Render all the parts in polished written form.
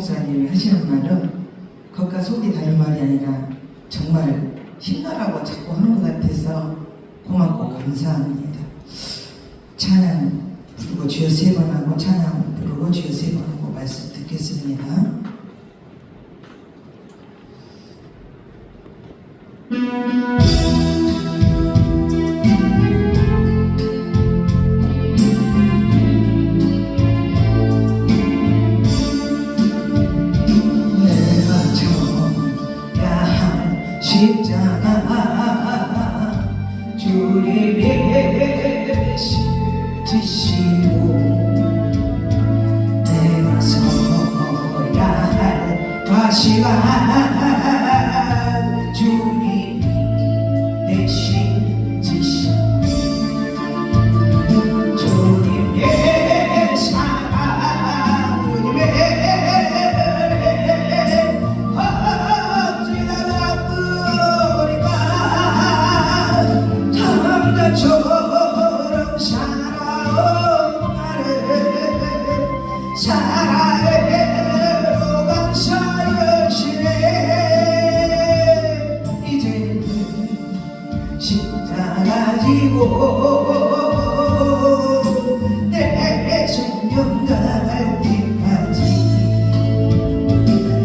목사님이 하시는 말은 겉과 속이 다른 말이 아니라 정말 힘나라고 자꾸 하는 것 같아서 고맙고 감사합니다. 찬양 부르고 주여 세 번 하고 찬양 부르고 주여 세 번 하고 말씀 듣겠습니다. 십자가 주님이 지시고 내가 서야 할 과시가 주님이 대신 지시고 주님의 사랑 주님의 처럼 살아온 나를 사랑으로 감싸주시네. 이제 십자가 지고 내 생명 갈 때까지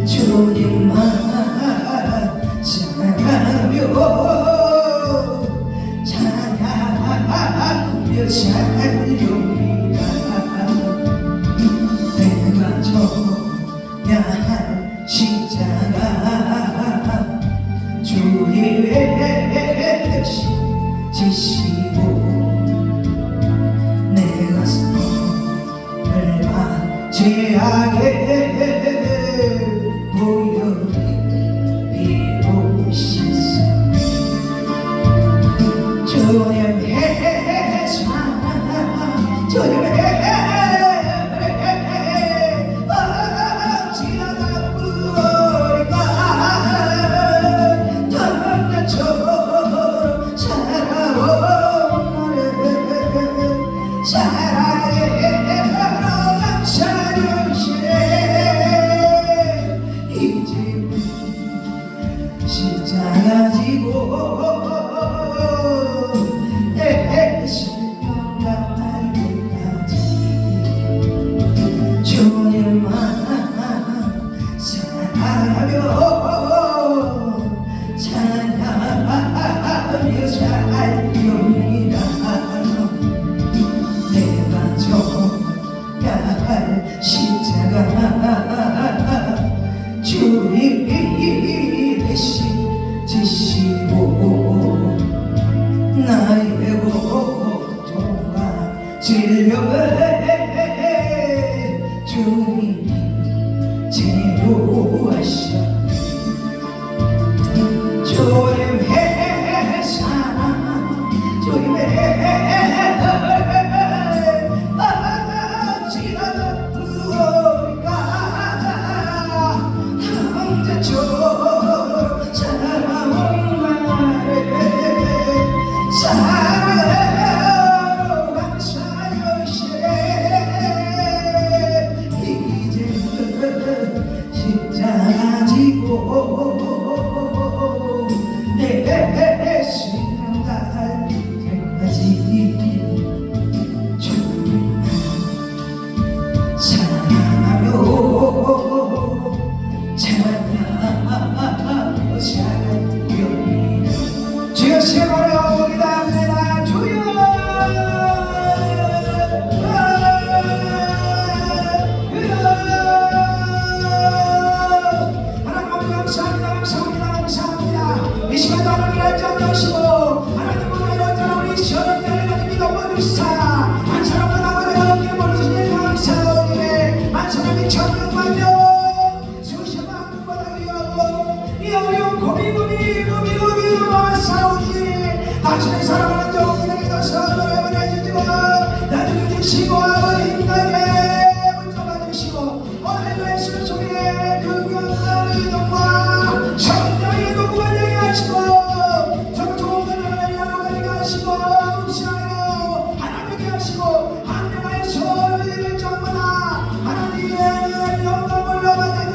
주님만 사랑하며 살려니가 내가 져야 할 십자가 주님의 대신 지시고 내가 손을 맞이하게 보여드리고싶소. 주님의 지나가 버리까 던져처럼 살아온 나를 사랑으로 감싸주시네. 이제 십자가 지고 내 생명 날까지 주님만 사랑하며 찬양하며 살렵니다. 내가 져야 할 십자가 주님이 대신 지시고 나의 고통과 질병을 주님이 제로하셔. 주님의 사랑 주님의 지나가 버리까 탕자처럼 살아온 나를 사랑으로 감싸주시네. 이제 십자가 지고 내 생명 갈 때까지 주님만 사랑하며 찬양하며 살렵니다. 주여 세번을 기도합니다. 주여 하나님 아버지 감사합니다. 감사합니다. 이 시간도 하나님을 알지 하시고 하나님 오늘 어떤 우리 시원한 날을 가진 믿어 보내주시사 한 사람마다 하나님의 어깨에 버려주시니 감사하오니 한 사람이 천명만명 수십만 번을 위하고 이 어려운 고민으로 싸우니 당신의 사랑하는 종들에게 더서 노래를 해주시고 나를 주시고 아버지 힘나게 붙잡아주시고 오늘 말씀 속에 긍휼한 이동과 성령의 도구가 되게 하시고 저 좋은 것을 나눠가게 하시고 음식하고 하나님께 하시고 한명의 소리를 전부다 하나님의 영광을 넘어가게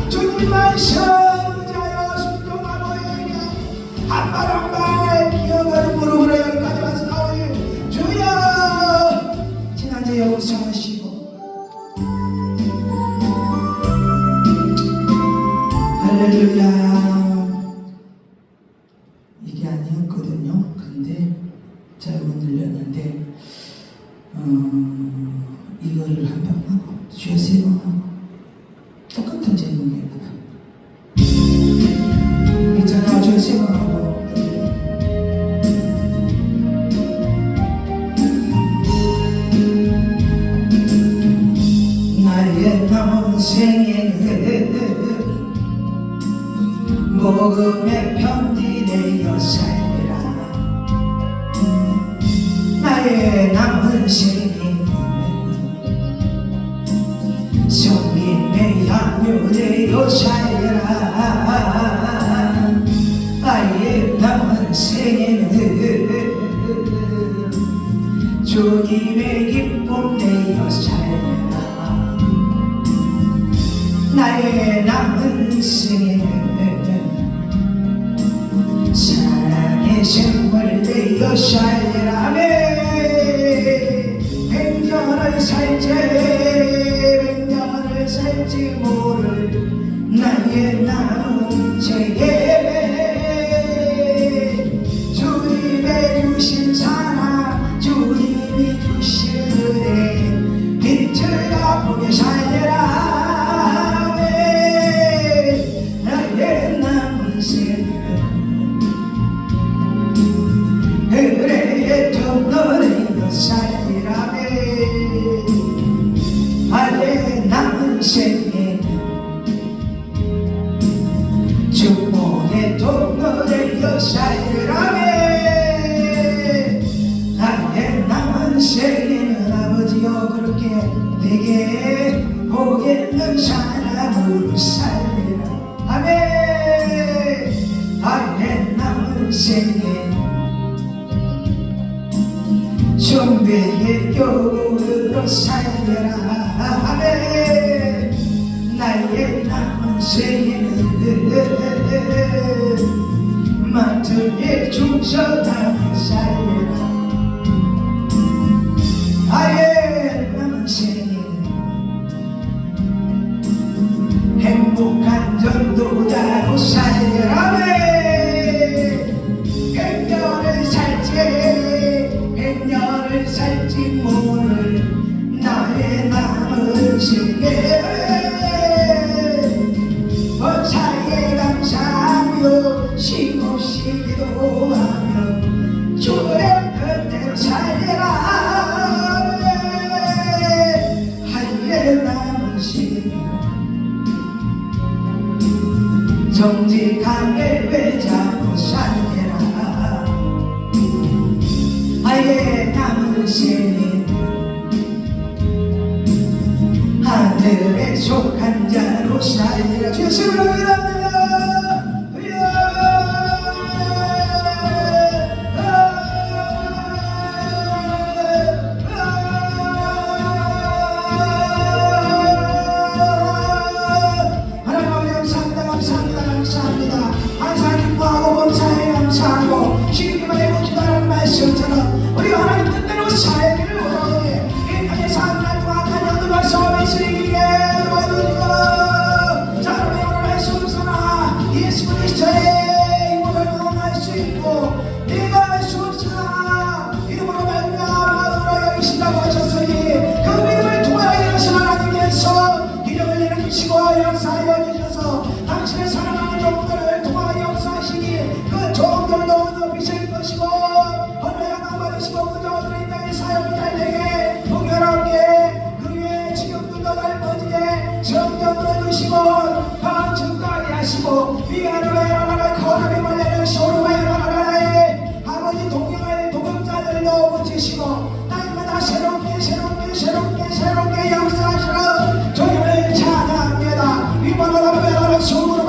주님만 선자여 순종하고 한 발 한 발 기어가는 무릎으로 여기까지 와서 나오니 주여 지난주에 용서하시고 할렐루야. 이게 아니었거든요. 근데 잘못 눌렸는데 이거를 한 번 하고 주여 세 번 하고 똑같은 제목이에요. 있잖아 주여 세 번 하고 나의 남은 생에는 복음의 편지 되어 살리라. 나의 남은 생에는 성님의 향유 되어 살리라. 나의 남은 생에는 주님의 기쁨 되어 살리라. 나의 남은 생에는 사랑의 생물 되어 살리라. 아멘. 100년을 살지 모를 나의 남은 생에 주님의 주신 사랑 주님이 주신 은혜 빛을 갚으며 살리라. 아멘. 나의 남은 생에 은혜의 통로를 살리라. 나의 남은 생에 축복의 통로를 살리라. 나의 남은 생에는 아버지여 그렇게 되게 보겠는 사람으로 살리라. 아멘. 나의 남은 생에 존배의 교우로 살려라. 아멘. 나의 남은 생에는 맡음에 충성하며 살려라. 나의 남은 생에는 행복한 전도자로 살려라. 아멘. 100년을 살지 모를 나의 남은 생에 번사에 감사하며 쉼없이 기도하며 주의 뜻대로 살리라. 나의 남은 생에 정직하게 외자고 살리라. 나의 남은 생에 하늘에 속한 자로 살리라. 주여 세우라 기도합니다. 하나님 아버지 감사합니다. 감사합니다. 감사합니다. 항상 기뻐하고 범사에 감사하고 주님의 기도하는 말씀처럼 우리 하나님 뜻대로 살기를 원하오니 이 땅에 사는 날 동안 가정들과 섬에 쓰이기에 도와주시고 자녀의 오늘 할 수 없으나 예수 그리스도의 이름을 응원할 수 있고 네가 할 수 없으나 이름으로 말미암아 여기신다고 하셨으니 그 믿음을 통하여 이르신 하나님께서 기적을 일으키시고 역사하여 주셔서 당신의 사랑하는 종들을 통하여 역사하시니 그 종들도 높이실 것이고 헌화양을 받으시고 그저들의 땅에 사역이 잘 되게 동결하게 그 위에 지금도 넓어지게 성경을 주시고 방증까지 하시고 위아래로 거듭이 말리는 소름에 아버지 동경할 도경자들도 붙이시고 날마다 새롭게 역사하시는 주님을 찬양합니다. 위만으로 배라는 숨으로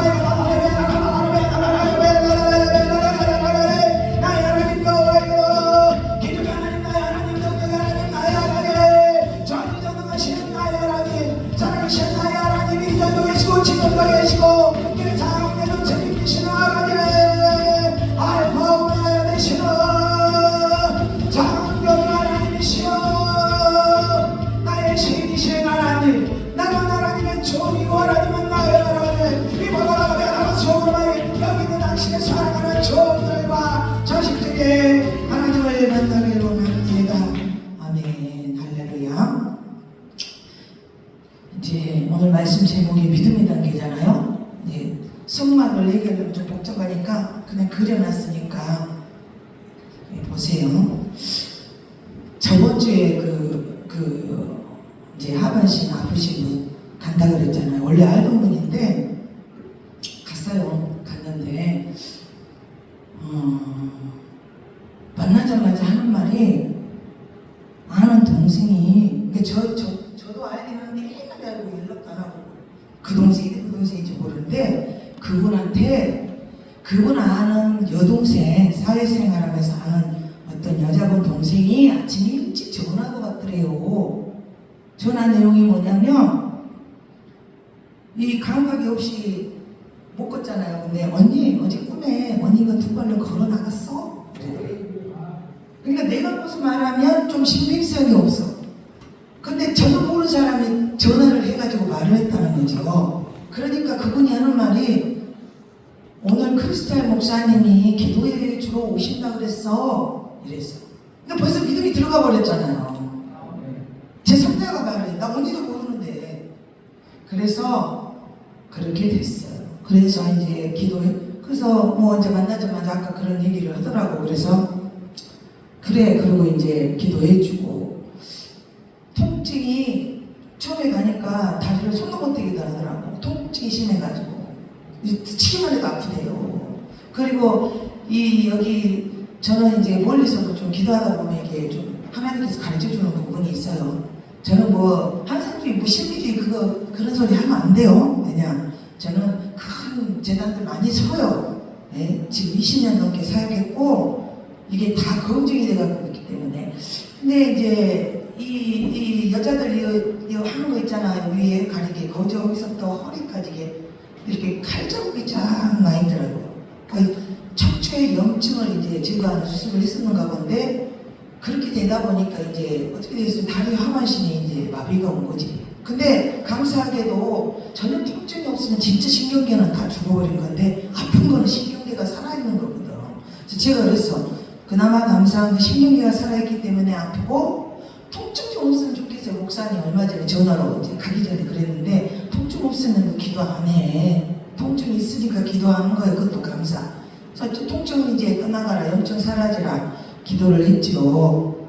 지금까지 되시고 그 장대는 책임지시는 하나님 알파 되시는 장병 하나님이시여 나의 신이신 하나님 나는 하나님의 종이고 하나님은 나의 하나님 이 바다가 내가 속으로만 여기 있는 당신의 사랑하는 종들과 자식들이 하나님을 만나기를 원합니다. 아멘. 할렐루야. 이제 오늘 말씀 제목이 믿음의 단계잖아요. 네, 성막을 얘기하려면 좀 복잡하니까 그냥 그려놨으니까 보세요. 저번 주에 이제 하반신 아프신 분 간다 그랬잖아요. 원래 알던 분인데 갔어요. 갔는데 만나자마자 하는 말이 아는 동생이 저도 알기는 옛날에 알고 연락도 안 하고 그 동생인지 모르는데 그분 아는 여동생 사회생활하면서 아는 어떤 여자분 동생이 아침에 일찍 전화가 왔더래요. 전화 내용이 뭐냐면 이 감각이 없이 못 걷잖아요. 근데 언니 어제 꿈에 언니가 두 발로 걸어 나갔어. 그러니까 내가 무슨 말하면 좀 신빙성이 없어. 근데 저도 모르는 사람이 전화를 해가지고 말을 했다는 거죠. 그러니까 그분이 하는 말이 오늘 크리스탈 목사님이 기도회 주러 오신다 그랬어. 이랬어. 그러니까 벌써 믿음이 들어가 버렸잖아요. 제 3자가 말해. 나 뭔지도 모르는데. 그래서 그렇게 됐어요. 그래서 이제 그래서 뭐 이제 만나자마자 아까 그런 얘기를 하더라고. 그래서 그래 그러고 이제 기도해주고 통증이 처음에 가니까 다리를 손도 못 대게 하더라고. 통증이 심해가지고 치기만 해도 아프대요. 그리고 여기 저는 이제 멀리서도 좀 기도하다 보면 이게 좀 하나님께서 가르쳐주는 부분이 있어요. 저는 뭐 항상주의 무신비주의 그런 소리 하면 안 돼요. 왜냐 저는 큰 재단들 많이 서요. 네? 지금 20년 넘게 사역했고 이게 다 검증이 돼가지고 있기 때문에. 근데 이제 이 여자들 이 하는 거 있잖아요. 위에 가리개 거기서부터 허리까지 이렇게 칼자국이 쫙 나 있더라고요. 그 척추의 염증을 이제 제거하는 수술을 했었는가 본데 그렇게 되다 보니까 이제 어떻게 되겠어요? 다리 하반신이 이제 마비가 온 거지. 근데 감사하게도 전혀 통증이 없으면 진짜 신경계는 다 죽어버린 건데 아픈 거는 신경계가 살아있는 거거든. 그래서 제가 그랬어. 그나마 감사한 게 신경계가 살아있기 때문에 아프고 통증 좀 없으면 좋겠어요. 목사님 얼마 전에 전화로 이제 가기 전에 그랬는데 통증 없으면 기도 안 해. 통증이 있으니까 기도하는 거예요. 그것도 감사. 그래서 통증은 이제 떠나가라 염증 사라지라 기도를 했죠.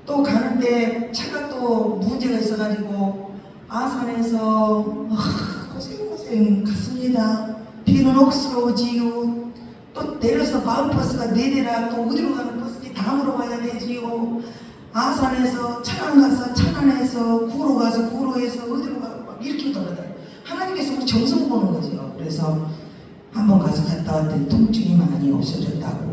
또 가는데 차가 또 문제가 있어가지고 아산에서 고생 갔습니다. 비는 억스러워지요. 또 내려서 마을버스가 4대라 또 어디로 가는 버스지 다음으로 가야 되지요. 아산에서 천안 가서 천안에서 구로 가서 구로에서 어디로 가고 막 이렇게 돌아다녀요. 하나님께서 우리 정성 보는 거죠. 그래서 한번 가서 갔다 왔더니 통증이 많이 없어졌다고.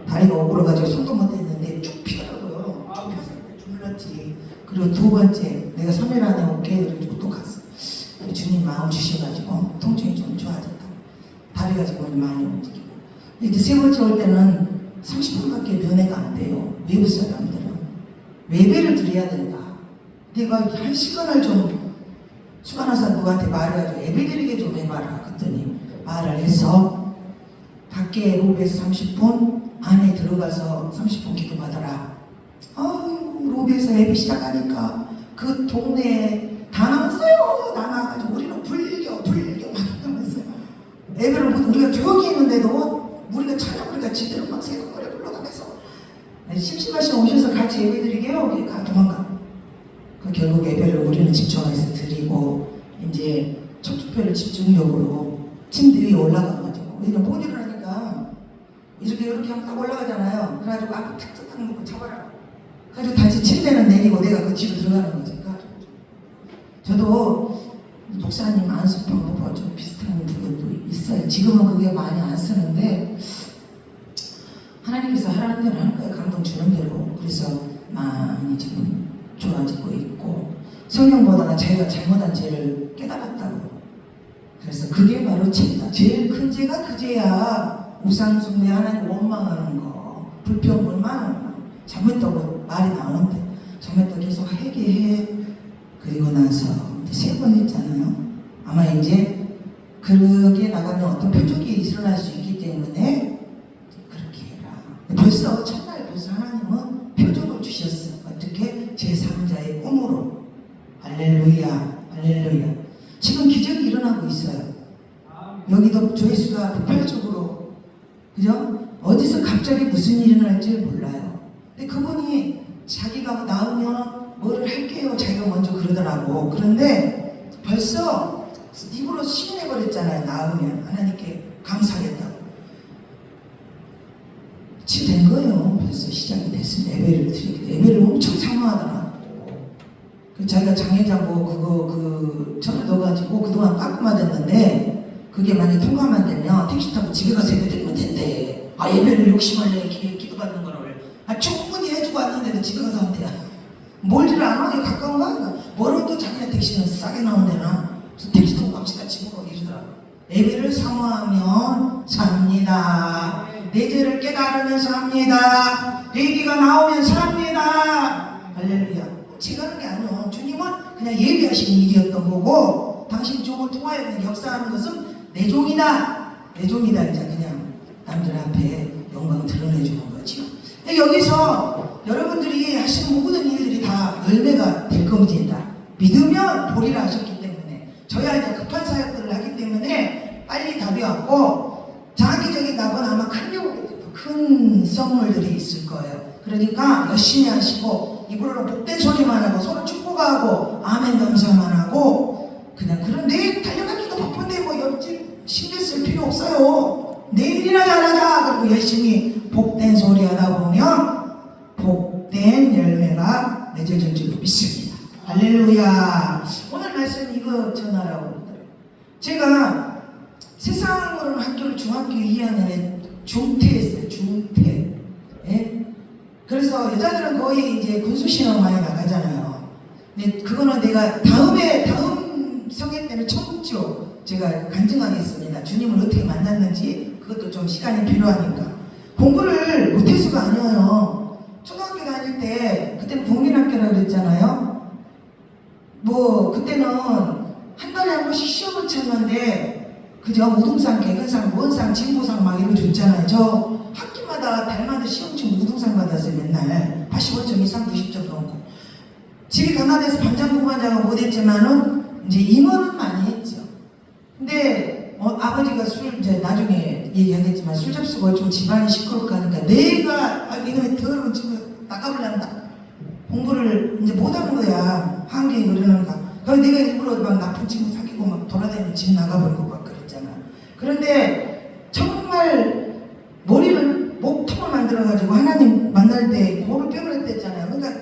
다리가 오그러가지고 손도 못 댔는데 쭉 피더라고요. 쭉 펴서 주물렀지. 그리고 두 번째 내가 3일 안에 올게 그리고 또 갔어. 주님 마음 주셔가지고 통증이 좀 좋아졌다. 다리가 지금 많이 움직이고. 이제 세 번째 올 때는 30분밖에 면회가 안 돼요. 외부 사람들은 외배를 드려야 된다. 내가 한 시간을 좀 수간화사 누구한테 말해가지고 예배 드리게 좀 해봐라. 그랬더니 말을 해서 밖에 로비에서 30분 안에 들어가서 30분 기도받아라. 로비에서 예배 시작하니까 그 동네에 다 나왔어요. 나와가지고 우리는 불교 막 이러면서 예배를 못 우리가 조용히 했는데도 우리가 찬양으로가 지대로 막 새곡거려 불러가면서 심심하시면 오셔서 같이 예배 드리게요. 그러니까 도망가. 그 결국 예배를 우리는 집중해서 드리고 이제 척추뼈를 집중력으로 침대 위에 올라가가지고 우리는 못 일어나니까 이렇게 하면 딱 올라가잖아요. 그래가지고 앞에 탁탁탁 놓고 잡아라. 그래가지고 다시 침대는 내리고 내가 그 집으로 들어가는 거지. 저도 목사님 안수 방법과 좀 비슷한 부분도 있어요. 지금은 그게 많이 안 쓰는데 하나님께서 하라는 대로 하는 거예요. 감동 주는 대로. 그래서 많이 지금 좋아지고 있고 성경보다는 자기가 잘못한 죄를 깨달았다고. 그래서 그게 바로 죄다. 제일 큰 죄가 그 죄야. 우상 숭배, 하나님 원망하는 거, 불평불만하는 거, 잘못했다고 말이 나오는데 잘못했다고 계속 회개해. 그리고 나서 세 번 했잖아요. 아마 이제 그게 나가면 어떤 표적이 일어날 수 있기 때문에 그렇게 해라. 벌써 첫날 벌써 하나님은 표적을 주셨어. 어떻게? 제3자의 꿈으로. 할렐루야, 할렐루야. 지금 기적이 일어나고 있어요. 여기도 조회수가 폭발적으로, 그죠? 어디서 갑자기 무슨 일이 일어날지 몰라요. 근데 그분이 자기가 나오면 뭐를 할게요. 자기가 먼저 그러더라고. 그런데 벌써 입으로 시인해버렸잖아요. 나오면 하나님께 감사하겠다고. 지금 된 거예요. 벌써 시작이 됐습니다. 예배를 드리기. 예배를 엄청 사모하더라. 그 자기가 장애자고 그거 전에 넣어가지고 그동안 깔끔하댔는데 그게 만약에 통과만 되면 택시 타고 집에 가서 예배 드리면 된대. 아, 예배를 욕심을 내 기도받는 거를 충분히 해주고 왔는데도 집에 가서 한대요. 멀지를 않아. 가까운가? 멀어도 자기네 택시는 싸게 나온대나. 그래서 택시 타고 갑시다 집으로 이러더라고. 예배를 사모하면 삽니다. 내 죄를 깨달으면서 합니다. 얘기가 나오면 삽니다. 할렐루야. 제가 하는 게 아니요. 주님은 그냥 예비하신 일이었던 거고, 당신 종을 통하여 그냥 역사하는 것은 내 종이다. 내 종이다. 이제 그냥 남들 앞에 영광 드러내주는 거죠. 여기서 여러분들이 하시는 모든 일들이 다 열매가 될 겁니다. 믿으면 보리라 하셨기 때문에 저야 이제 급한 사역들을 하기 때문에 빨리 답이 왔고, 장기적인 답은 아마 큰 선물들이 있을 거예요. 그러니까 열심히 하시고 입으로는 복된 소리만 하고 서로 축복하고 아멘 감사만 하고 그냥 그런데 달려가기도 바쁜데 뭐 옆집 신경 쓸 필요 없어요. 내일이나 잘하자. 그리고 열심히 복된 소리 하다 보면 복된 열매가 맺어질 줄 믿습니다. 할렐루야. 오늘 말씀 이거 전하라고 그러더라고요. 제가 세상으로는 학교를 중학교 2학년에 중퇴했어요. 중퇴. 예? 그래서 여자들은 거의 이제 군수신앙 많이 나가잖아요. 근데 그거는 내가 다음 성회 때는 처음죠. 제가 간증하겠습니다. 주님을 어떻게 만났는지. 그것도 좀 시간이 필요하니까. 공부를 못해서가 아니에요. 초등학교 다닐 때 그때는 국민학교라고 그랬잖아요. 뭐 그때는 한 달에 한 번씩 시험을 쳤는데 그죠? 우등상, 개근상, 무언상, 진보상 막 이거 줬잖아요. 저 학기마다 달마다 시험 치고 우등상 받았어요. 맨날 85점 이상 90점 넘고. 집이 가난해서 반장 부반장은 못했지만은 이제 임원은 많이 했죠. 근데 아버지가 이제 나중에 얘기하겠지만 술 접수고 좀 집안이 시끄럽고 하니까 내가 이놈의 더러운 친구 나가버린다. 공부를 이제 못하는 거야. 한국에 그러는가. 그래서 내가 일부러 막 나쁜 친구 사귀고 막 돌아다니면 집 나가버리고 막 그랬잖아. 그런데 정말 머리를 목통을 만들어가지고 하나님 만날 때 고를 빼버렸댔잖아요. 그러니까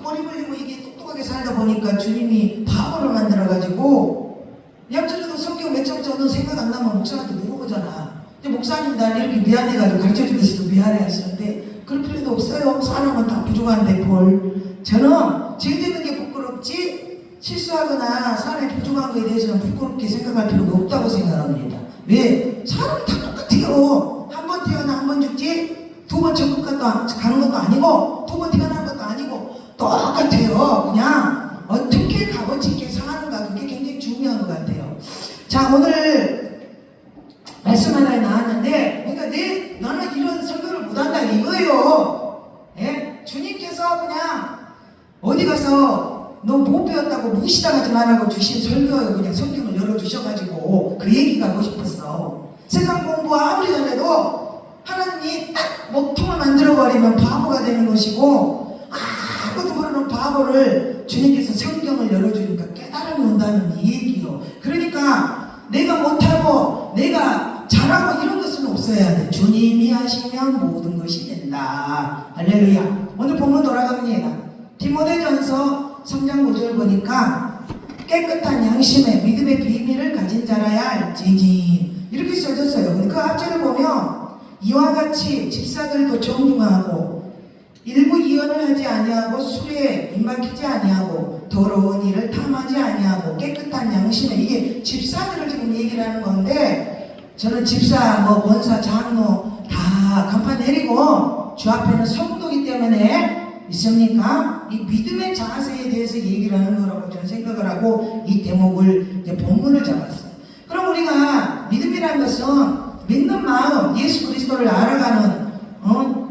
머리 벌리고 이게 똑똑하게 살다 보니까 주님이 바보를 만들어가지고 옆자리도 성경 몇 장짜리 생각 안 나면 목사한테 물어보잖아. 근데 목사님 날 이렇게 미안해가지고 가르쳐주면서도 미안해 하시는데 그럴 필요도 없어요. 사람은 다 부족한데 뭘. 저는 죄짓는 게 부끄럽지 실수하거나 사람이 부족한 거에 대해서는 부끄럽게 생각할 필요가 없다고 생각합니다. 왜? 사람은 다 똑같아요. 한 번 태어나 한 번 죽지, 두 번 천국 가는 것도 아니고, 두 번 태어난 것도 아니고, 똑같아요. 그냥 어떻게 값어치 있게 사는가, 그게 굉장히 중요한 것 같아요. 자, 오늘 말씀 하나에 나왔는데, 그러니까 너는 이런 설교를 못한다 이거예요. 예? 주님께서 그냥 어디 가서 너 못 배웠다고 무시당하지 말라고 주신 설교예요. 그냥 성경을 열어주셔가지고 그 얘기 하고 싶었어. 세상 공부 아무리 잘해도 하나님이 딱 목통을 만들어버리면 바보가 되는 것이고, 아무것도 모르는 바보를 주님께서 성경을 열어주니까 깨달음이 온다는 얘기요. 그러니까 내가 못하고 내가 잘하고 이런 것은 없어야 돼. 주님이 하시면 모든 것이 된다. 할렐루야. 오늘 본문 돌아갑니다. 디모데전서 3장 9절 보니까 깨끗한 양심에 믿음의 비밀을 가진 자라야 할지니 이렇게 써졌어요. 그 앞절을 보면 이와 같이 집사들도 존중하고 일부 이언을 하지 아니하고 술에 입막히지 아니하고 더러운 일을 탐하지 아니하고 깨끗한 양심에, 이게 집사들을 지금 얘기를 하는 건데, 저는 집사, 권사, 장로 다 간판 내리고 주 앞에는 성도기 때문에 있습니까? 이 믿음의 자세에 대해서 얘기를 하는 거라고 저는 생각을 하고 이 대목을 이제 본문을 잡았어요. 그럼 우리가 믿음이라는 것은 믿는 마음, 예수 그리스도를 알아가는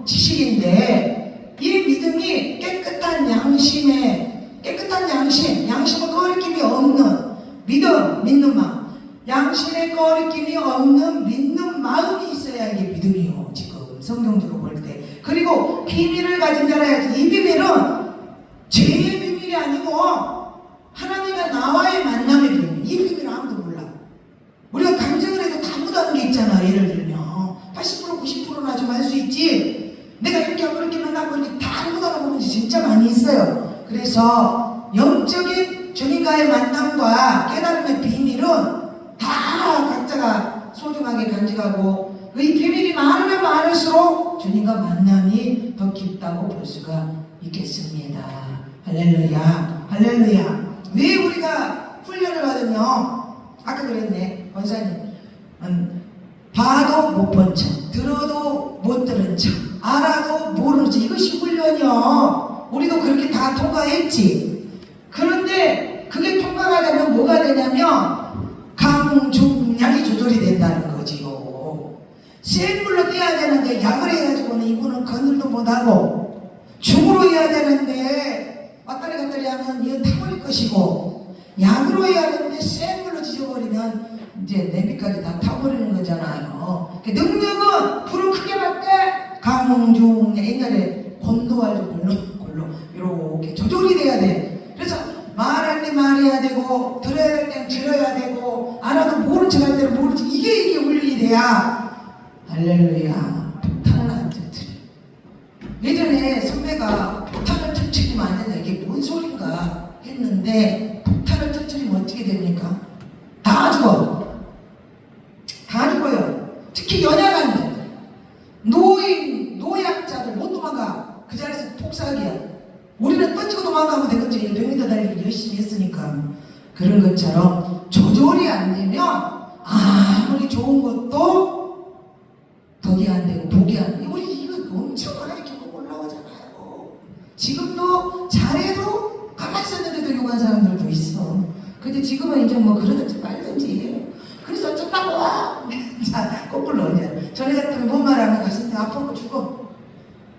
지식인데, 이 믿음이 깨끗한 양심에, 깨끗한 양심은 거리낌이 없는 믿음, 믿는 마음, 양심에 거리낌이 없는 믿는 마음이 있어야 이게 믿음이요. 지금 성경적으로 볼 때. 그리고 비밀을 가진 자라야지. 이 비밀은 죄의 비밀이 아니고 하나님과 나와의 만남의 비밀. 이 비밀은 아무도 몰라. 우리가 감정을 해도 다 못하는 게 있잖아. 예를 들면 80% 90%나 좀 할 수 있지. 내가 이렇게 하고 이렇게 만나고 이렇게 다 못하는 부분이 진짜 많이 있어요. 그래서 영적인 주님과의 만남과 깨달음의 비밀은 다 각자가 소중하게 간직하고, 이 비밀이 많으면 많을수록 주님과 만남이 더 깊다고 볼 수가 있겠습니다. 할렐루야, 할렐루야. 왜 우리가 훈련을 받으며, 아까 그랬네, 권사님, 봐도 못 본 척, 들어도 못 들은 척, 알아도 모르는 척, 이것이 훈련이요. 우리도 그렇게 다 통과했지. 그런데 그게 통과가 되면 뭐가 되냐면 강중량이 조절이 된다는 거지요. 센 물로 떼야 되는데 약을 해가지고는 이거는 그늘도 못하고, 중으로 해야 되는데 왔다리 갔다리 하면 이건 타버릴 것이고, 약으로 해야 되는데 센 물로 지져버리면 이제 내비까지 다 타버리는 거잖아요. 능력은 불을 크게 할 때 강중량, 옛날에 곤도알도 골로 이렇게 조절이 돼야 돼. 그래서 말할 때 말해야 되고, 들어야 될 땐 들어야 되고, 알아도 모른 척 할 때는 모른 척, 이게 훈련이 돼야. 할렐루야. 폭탄을 안 터뜨려. 예전에 선배가 폭탄을 터뜨리면 안 된다, 이게 뭔 소린가 했는데, 폭탄을 터뜨리면 어떻게 됩니까? 다 죽어. 다 죽어요. 특히 연약한 노인, 노약자들 못 도망가. 그 자리에서 폭삭이야. 우리는 던지고 도망가면 되겠지. 100m 달리기 열심히 했으니까. 그런 것처럼 조절이 안 되면 아무리 좋은 것도 덕이 안 되고 복이 안 되고, 우리 이거 엄청 많이 겪고 올라오잖아요. 지금도 잘해도 가만히 있었는데도 욕한 사람들도 있어. 근데 지금은 이제 그러든지 말든지. 그래서 어쩌다고. 자, 거꾸로 이제 전에 같으면 뭔 말하면 가슴이 아프고 죽어.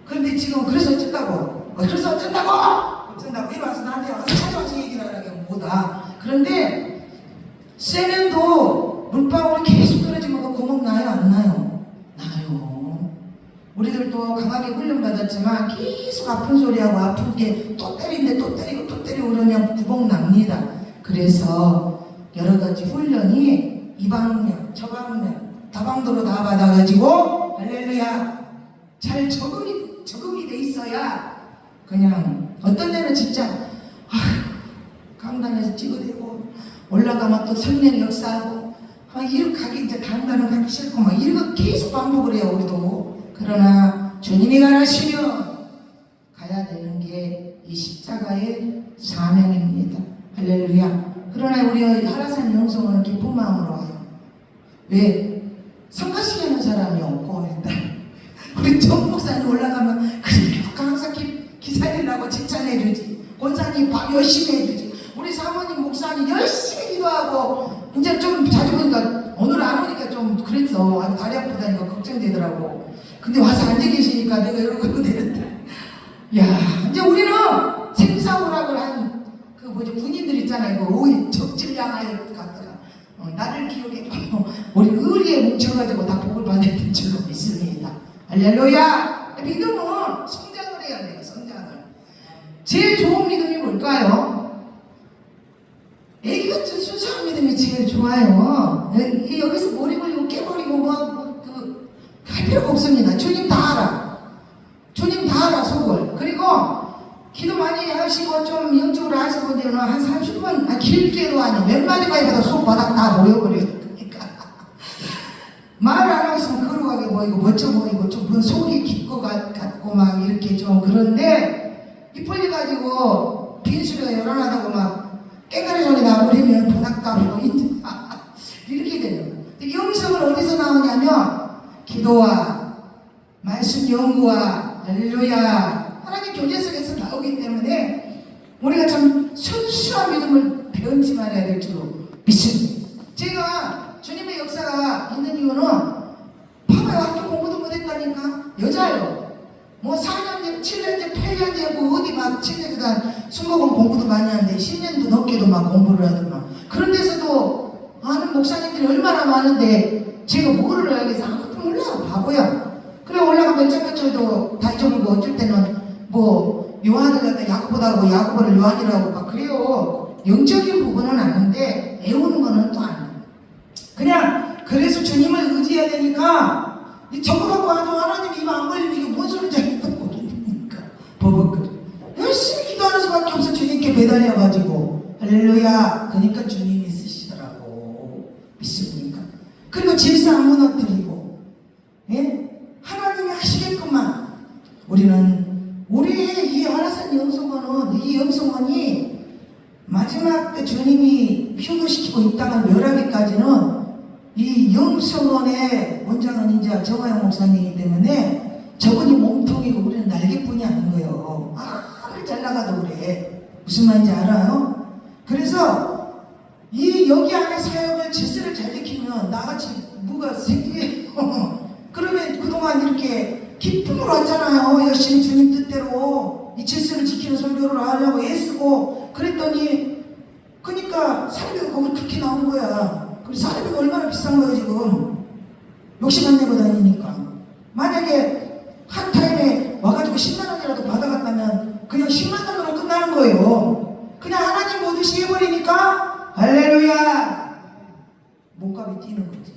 그런데 지금 그래서 어쩌다고. 그래서 어쩐다고 이리 와서 나한테 와서 찾아와서 얘기를 하라면 뭐다. 그런데 세면도 물방울이 계속 떨어지면 그 구멍 나요, 안 나요? 나요. 우리들도 강하게 훈련받았지만 계속 아픈 소리하고 아픈 게 또 때리는데 또 때리고 또 때리고 그러면 구멍 납니다. 그래서 여러 가지 훈련이 이 방면 저 방면 다방도로 다 받아가지고 할렐루야 잘 적응이 돼 있어야. 그냥 어떤 데는 진짜 강단에서 찍어대고 올라가면 또 성령 역사하고 이렇게 가기 이제 다른 데는 가기 싫고 이런 거 계속 반복을 해요, 우리도. 그러나 주님이 가라시면 가야 되는 게 이 십자가의 사명입니다. 할렐루야. 그러나 우리 하라산 영성은 기쁜 마음으로 와요. 왜? 성가시려는 사람이 없고 일단 우리 정 목사님 올라가면 그렇게 항상 기사님이라고 칭찬해주지. 권사님 열심히 해주지. 우리 사모님 목사님 열심히 기도하고. 이제 좀 자주 보니까 오늘 안 오니까 좀 그랬어. 다리 아프다니까 걱정되더라고. 근데 와서 앉아 계시니까 내가 이러고 되는데, 야, 이제 우리는 생사오락을 한 군인들 있잖아요. 그 적질량하여 갔다가 나를 기억해주고 우리 의리에 뭉쳐가지고 다 복을 받는 줄로 믿습니다. 할렐루야. 믿음은 성장을 해야 돼요. 성장을. 제일 좋은 믿음이 뭘까요? 애기 같은 순수한 믿음이 제일 좋아요. 여기서 머리 걸리고 깨버리고 할 필요가 없습니다. 주님 다 알아. 주님 다 알아, 속을. 그리고 기도 많이 하시고 좀 영적으로 하시고 되면 한 30분, 길게도 아니고 몇 마디만 해도 속 바닥 다 모여버려요. 그러니까 말을 안 하고 있으면 거룩하게 보이고 멋져 보이고 좀 속이 깊고 같고 이렇게 좀 그런데 입 벌려가지고 빈수레가 요란하다고 막 깽가리 소리 나버리면 바닥다 이렇게 돼요. 영성은 어디서 나오냐면 기도와 말씀 연구와 할렐루야 하나님 교제 속에서 나오기 때문에 우리가 참 순수한 믿음을 배우지 말아야 될 줄로 믿습니다. 제가 주님의 역사가 있는 이유는 봐봐요. 학교 공부도 못했다니까. 여자예요. 뭐 4년제, 7년제, 8년제 뭐 어디 막 7년제단 순복음 공부도 많이 하는데 10년도 넘게도 막 공부를 하더만. 그런 데서도 아는 목사님들이 얼마나 많은데 제가 뭐를 알겠어. 아무것도 몰라. 바보야. 그래 올라가 몇 절도 다 잊어먹고 어쩔 때는 뭐 요한을 갖다 야고보다고 야고보를 요한이라고 막 그래요. 영적인 부분은 아는데 애우는 거는 또 아니에요. 그냥 그래서 주님을 의지해야 되니까 저거 갖고 하도 하나님 입 안 걸리면 이게 뭔 소리인지 모르니까 버벅거려. 열심히 기도하는 수밖에 없어. 주님께 매달려가지고 할렐루야. 그러니까 주님이 쓰시더라고. 믿습니까? 그리고 질서 안 무너뜨리고 예? 하나님이 하시겠구만. 우리는 우리의 이 하나산 영성원은 이 영성원이 마지막 때 주님이 휴거시키고 이 땅을 멸하기까지는 이 영성원의 원장은 이제 정화영 목사님이기 때문에 저분이 몸통이고 우리는 날개뿐이 아닌 거예요. 아무리 잘 나가도 그래. 무슨 말인지 알아요? 그래서 이 여기 안에 사역을 질서를 잘 지키면 나같이 뭐가 생기게 그러면 그동안 이렇게 기쁨으로 왔잖아요. 열심히 주님 뜻대로 이 질서를 지키는 설교를 하려고 애쓰고 그랬더니 그러니까 사례비가 거기 그렇게 나온 거야. 그럼 사례비가 얼마나 비싼 거예요 지금. 욕심 안 내고 다니니까. 만약에 한 타임에 와가지고 10만 원이라도 받아갔다면 그냥 10만 원으로 끝나는 거예요. 그냥 하나님 모두시 해버리니까 할렐루야 몸값이 뛰는 거지.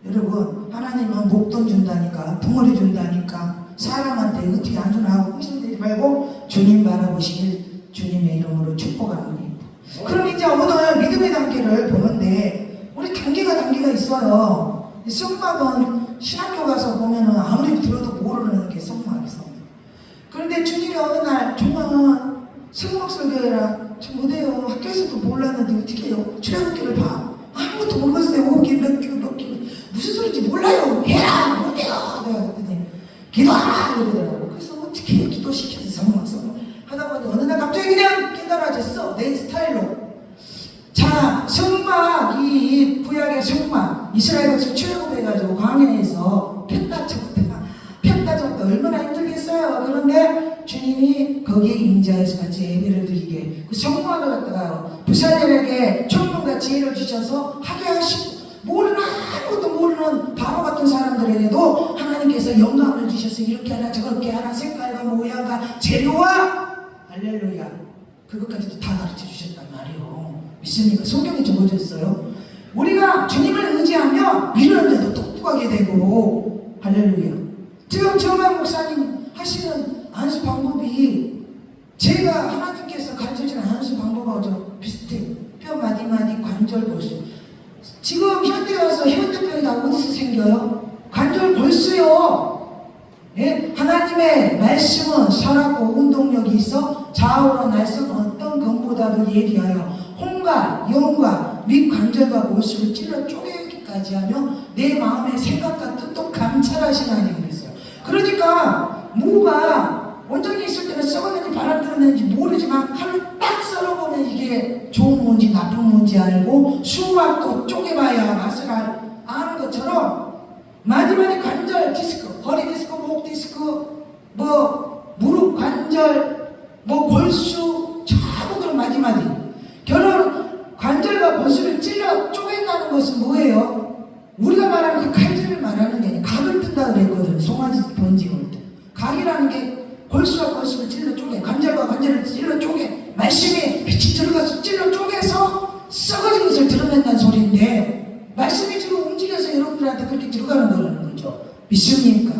여러분 하나님은 목돈 준다니까 덩어리 준다니까 사람한테 어떻게 안 주나 하고 의심되지 말고 주님 바라보시길 주님의 이름으로 축복합니다. 그럼 이제 오늘 믿음의 단계를 보는데 우리 단계가 있어요. 성막은 신학교 가서 보면은 아무리 들어도 모르는 게 성막이서. 그런데 주님이 어느 날 정말 성막 설교해라. 저 못해요. 학교에서도 몰랐는데 어떻게 해요? 출애굽기를 봐. 아무것도 모르겠어요. 5개 몇 개. 무슨 소리인지 몰라요. 해라. 못해요. 내가 그랬더니 기도하라. 이러더라고. 그래서 어떻게 기도시켜서 성막 하다 보니 어느 날 갑자기 그냥 깨달아졌어. 내 스타일로. 자, 성막, 이 구약의 성막, 이스라엘 백성 출애굽해가지고 광야에서 폈다 쳤다 얼마나 힘들겠어요. 그런데 주님이 거기에 임재해서 같이 예배를 드리게 그 성막을 갖다가요 부사들에게 총명과 지혜를 주셔서 하게 하시고 아무것도 모르는 바보 같은 사람들에게도 하나님께서 영감을 주셔서 이렇게 하나 저렇게 하나 색깔과 모양과 재료와 할렐루야 그것까지도 다 가르쳐 주셨단 말이에요. 믿습니까? 성경에 적어졌어요. 우리가 주님을 의지하면 미루는데도 똑똑하게 되고 할렐루야. 지금 정말 목사님 하시는 안수 방법이 제가 하나님께서 가르쳐주는 안수 방법하고 좀 비슷해요. 뼈 마디마디 관절 골수. 지금 현대 와서 현대병이 다 어디서 생겨요? 관절 골수요. 예? 하나님의 말씀은 살았고 운동력이 있어 좌우로 날선 어떤 검보다도 예리하여 홍과 영과 및 관절과 골수를 찔러 쪼개기까지 하며 내 마음의 생각과 뜻도 감찰하신 하나님 그랬어요. 그러니까 무가 원전이 있을 때는 썩었는지 바람 들었는지 모르지만 칼로 딱 썰어보면 이게 좋은 뭔지 나쁜 뭔지 알고 수박도 쪼개봐야 맛을 아는 것처럼 마디마디 관절 디스크, 허리 디스크, 목 디스크, 뭐 무릎 관절, 뭐 골수 전부 그런 마디마디 결혼 관절과 골수를 찔러 쪼갠다는 것은 뭐예요? 우리가 말하는 그 칼질을 말하는 게 아니라 각을 뜬다 그랬거든. 송아지 번지올 때 각이라는 게 골수와 골수를 찔러 쪼개 관절과 관절을 찔러 쪼개 말씀이 빛이 들어가서 찔러 쪼개서 썩어진 것을 드러낸다는 소리인데 말씀이 지금 움직여서 여러분들한테 그렇게 들어가는 거라는 거죠. 믿습니까?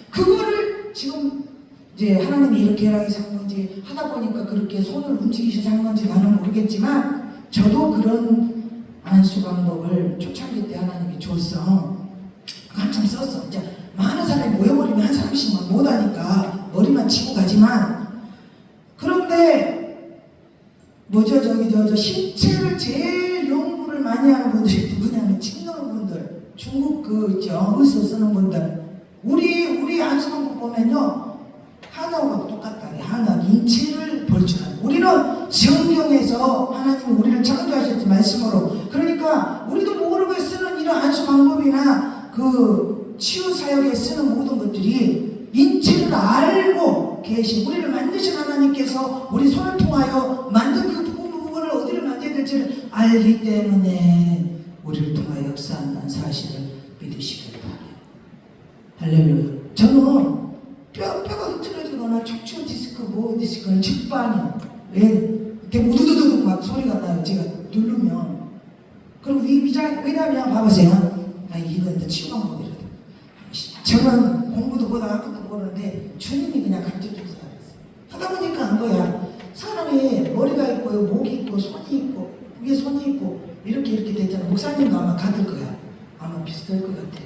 그거를 지금 이제 하나님이 이렇게 해라해서 한 건지 하다 보니까 그렇게 손을 움직이셔서 한 건지 나는 모르겠지만 저도 그런 안수 방법을 초창기 때 하나님이 줬어. 한참 썼어. 이제 많은 사람이 모여버리면 한 사람씩만 못하니까 머리만 치고 가지만 그런데 뭐죠? 저 신체를 제일 연구를 많이 하는 분들이 누구냐면 친노분들, 중국 그 있죠, 의사 쓰는 분들. 우리 안수방법 보면요, 하나하고 똑같다. 하나 인체를 볼 줄 알고. 우리는 성경에서 하나님이 우리를 창조하셨지 말씀으로. 그러니까 우리도 모르고 쓰는 이런 안수 방법이나 그 치유 사역에 쓰는 모든 것들이 인체를 알고 계신, 우리를 만드신 하나님께서 우리 손을 통하여 만든 그 부분을 어디를 만져야 될지를 알기 때문에 우리를 통하여 역사한다는 사실을 믿으시길 바라요. 할렐루야. 저는 뼈가 흐트러지거나 척추 디스크, 디스크는 직방이요. 왜? 이렇게 우두두두 막 소리가 나요. 제가 누르면. 그리고 왜냐면 봐보세요. 이건 치유 방법이라도. 저는 공부도 보다가 학교도 보는데 주님이 그냥 가르쳐줘서 알았어요. 하다 보니까 안 거야. 사람이 머리가 있고요, 목이 있고, 손이 있고, 위에 손이 있고, 이렇게 되잖아. 목사님도 아마 같을 거야. 아마 비슷할 것 같아.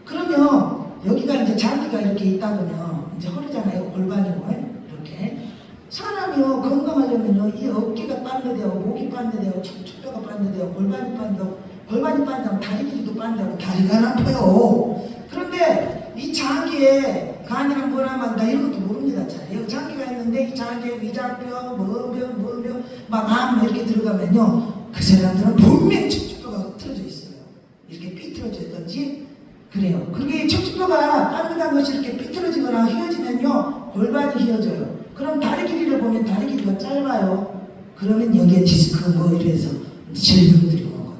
그러면 여기가 이제 장기가 이렇게 있다 보면 이제 허리잖아요. 골반이고 이렇게. 사람이요 건강하려면요 이 어깨가 반대되고 목이 반대되고 척추뼈가 반대되고 골반이 반대되고, 골반이 반대하면 다리 길이도 반대하고 다리가 안 아파요. 그런데 이 장기에 간이랑 뭐라면 나 이런 것도 모릅니다. 잘 여기 장기가 있는데 이 장기에 위장뼈, 뭐뼈 막 이렇게 들어가면요 그 사람들은 분명히 척추뼈가 흐트러져 있어요. 이렇게 삐뚤어져 있던지 그래요. 그게 척추뼈가 반듯한 것이 이렇게 삐뚤어지거나 휘어지면요 골반이 휘어져요. 그럼 다리 길이를 보면 다리 길이가 짧아요. 그러면 여기에 디스크 이래서 질병들이 오는 거예요.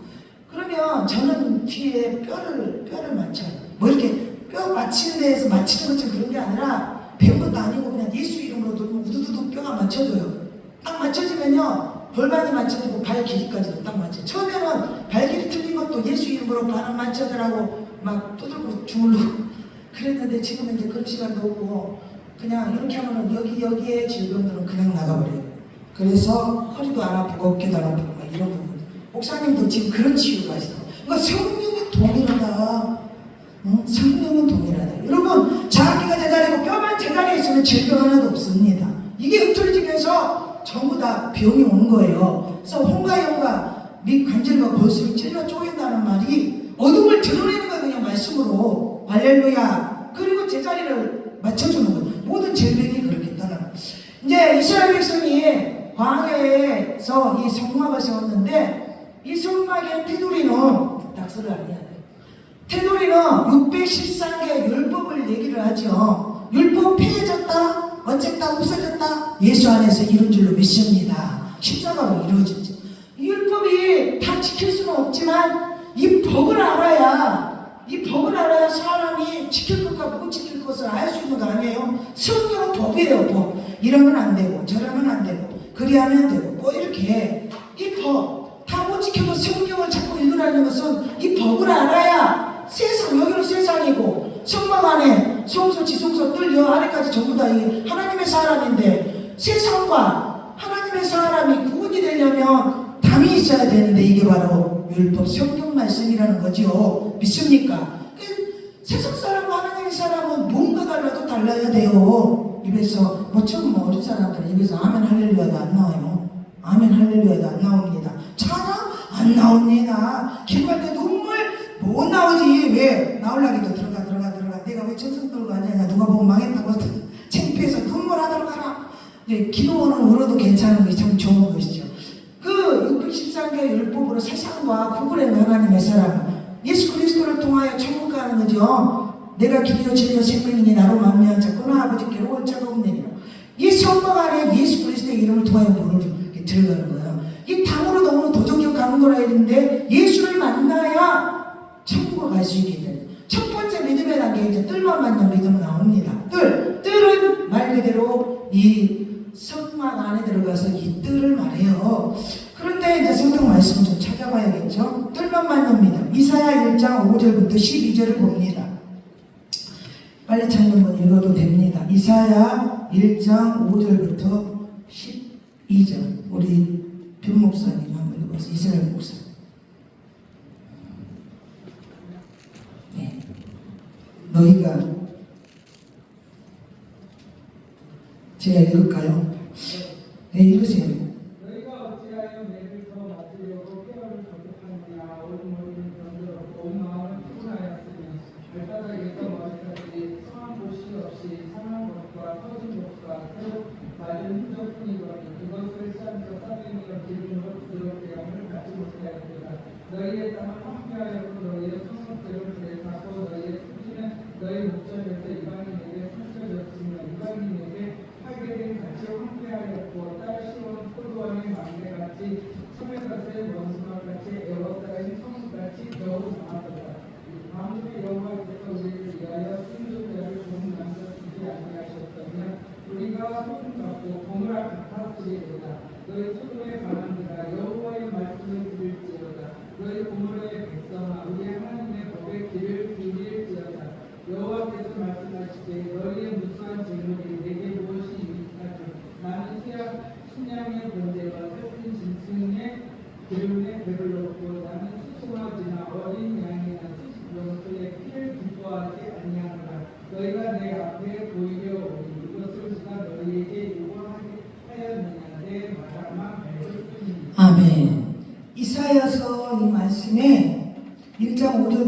그러면 저는 뒤에 뼈를 맞춰요. 뭐 이렇게 뼈 맞추는 데에서 맞추는 것처럼 그런 게 아니라 배운 것도 아니고 그냥 예수 이름으로 우두두두 뼈가 맞춰져요. 딱 맞춰지면요 골반이 맞춰지고 발 길이까지도 딱 맞춰요. 처음에는 발 길이 틀린 것도 예수 이름으로 발을 맞춰더라고 막 두들고 주물르고 그랬는데 지금은 이제 그런 시간도 없고 그냥 이렇게 하면은 여기에 질병들은 그냥 나가버려요. 그래서 허리도 안 아프고 어깨도 안 아프고 막 이런 부분. 목사님도 지금 그런 치유가 있어. 이거 성령은 동일하다. 성령은 동일하다. 여러분 자기가 제자리고 뼈만 제자리에 있으면 질병 하나도 없습니다. 이게 흐트러지면서 전부 다 병이 오는 거예요. 그래서 홍가영과 및 관절과 골수를 찔러 쪼인다는 말이 어둠을 드러내는 거예요. 그냥 말씀으로. 할렐루야. 그리고 제자리를 맞춰주는 거예요. 모든 질병이 그렇겠다는. 이제 이스라엘 백성이 광야에서 이 성막을 세웠는데 이 성막의 테두리는 낙서를 안 해야 돼. 테두리는 613개의 율법을 얘기를 하죠. 율법 폐해졌다, 어쨌다, 없어졌다. 예수 안에서 이룬 줄로 믿습니다. 십자가로 이루어졌죠. 이 율법이 다 지킬 수는 없지만 이 법을 알아야 사람이 지킬 것과 못 지킬 것을 알 수 있는 거 아니에요? 성경은 법이에요, 법. 이러면 안 되고, 저러면 안 되고, 그리하면 되고, 뭐 이렇게. 이 법, 다 못 지켜도 성경을 자꾸 읽으라는 것은 이 법을 알아야 세상, 여기는 세상이고, 성막 안에 성소, 지성소, 뜰, 여 아래까지 전부 다 이 하나님의 사람인데, 세상과 하나님의 사람이 구분이 되려면 담이 있어야 되는데, 이게 바로 율법, 성경 말씀이라는 거죠. 믿습니까? 세상 사람과 하나님의 사람은 뭔가 달라도 달라야 돼요. 입에서 처음 어린 사람들은 입에서 아멘 할렐루야도 안 나와요. 아멘 할렐루야도 안 나옵니다. 찬양 안 나옵니다. 기도할 때 눈물 못 나오지. 왜? 나오려기도 들어가. 내가 왜 천성 들고 하냐. 누가 보면 망했다고 창피해서 눈물 하도록 하라. 기도는 울어도 괜찮은 게 참 좋은 것이죠. 그 613개 율법으로 세상과 구분하는 하나님의 사람, 예수 그리스도를 통하여 천국 가는 거죠. 내가 길이요 진리요 생명이니 나로 만미한 자꾸나 아버지께로 올 자가 없느니라. 이 성막 안에 예수 그리스도의 이름을 통하여 문을 들어가는 거예요. 이 당으로 너무 도적격 가는 거라 했는데 예수를 만나야 천국을 갈 수 있게 돼요. 첫 번째 믿음의 단계 이제 뜰만 만난 믿음 나옵니다. 뜰은 말 그대로 이 성막 안에 들어가서 이 뜰을 말해요. 그런데 이제 성경 말씀 좀 찾아봐야겠죠. 뜰만 만납니다. 이사야 1장 5절부터 12절을 봅니다. 빨리 찾는 분 읽어도 됩니다. 이사야 1장 5절부터 12절. 우리 변 목사님 한번 읽어보세요. 이스라엘 목사. 네. 너희가 제가 읽을까요? 네, 읽으세요. 너희가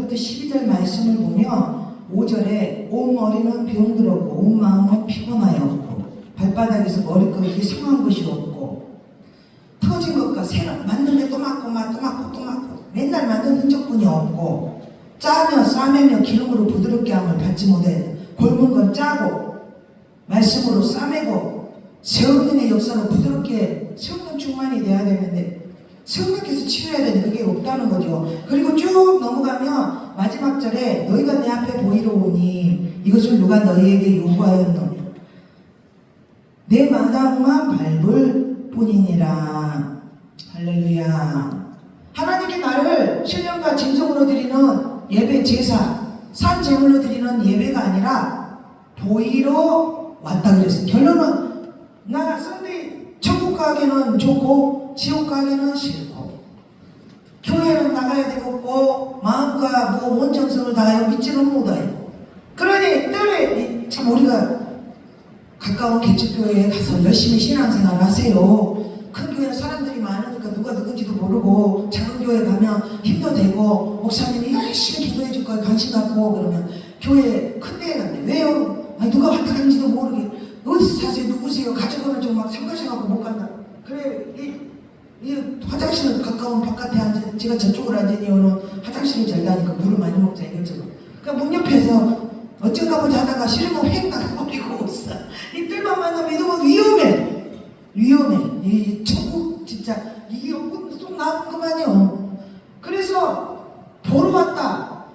1절부터 12절 말씀을 보면 5절에 온 머리는 병들었고 온 마음은 피곤하였고 발바닥에서 머리끝이 상한 것이 없고 터진 것과 새로 만들면 또 맞고 또 맞고 맨날 만든 흔적뿐이 없고 짜며 싸매며 기름으로 부드럽게 함을 받지 못해 곪은 건 짜고 말씀으로 싸매고 세우는의 역사로 부드럽게 성령 충만이 돼야 되는데 성령께서 치료해야 되는데 그게 없다는 거죠. 그리고 쭉 넘어가면 마지막 절에 너희가 내 앞에 보이러 오니 이것을 누가 너희에게 요구하였노니 내 마당만 밟을 뿐이니라. 할렐루야. 하나님께 나를 신령과 진정으로 드리는 예배 제사 산 제물로 드리는 예배가 아니라 보이러 왔다 그랬어요. 결론은 나 썬데이 천국 가기는 좋고 지옥 가기는 싫고 교회는 나가야 되겠고 마음과 뭐 온전성을 다하여 믿지는 못하요. 그러니 늘 참 우리가 가까운 개척교회에 가서 열심히 신앙생활 하세요. 큰 교회는 사람들이 많으니까 누가 누군지도 모르고 작은 교회 가면 힘도 되고 목사님이 열심히 기도해 줄 거에 관심 갖고 그러면 교회 큰 데에 간대. 왜요? 아니 누가 왔다 갔는지도 모르게 어디서 사세요? 누구세요? 가족은 좀 막 상가셔갖고 못 간다. 그래 이 화장실은 가까운 바깥에 앉아 제가 저쪽으로 앉으니 오는 화장실이 잘 나니까 물을 많이 먹자 이거죠. 그러니까 문 옆에서 어쩐가 보자 하다가 싫으면 획 나가버리고 있어. 이들만 만나면 이러면 위험해. 이 천국 진짜 이게 쏙 나온 그만이요. 그래서 보러 왔다.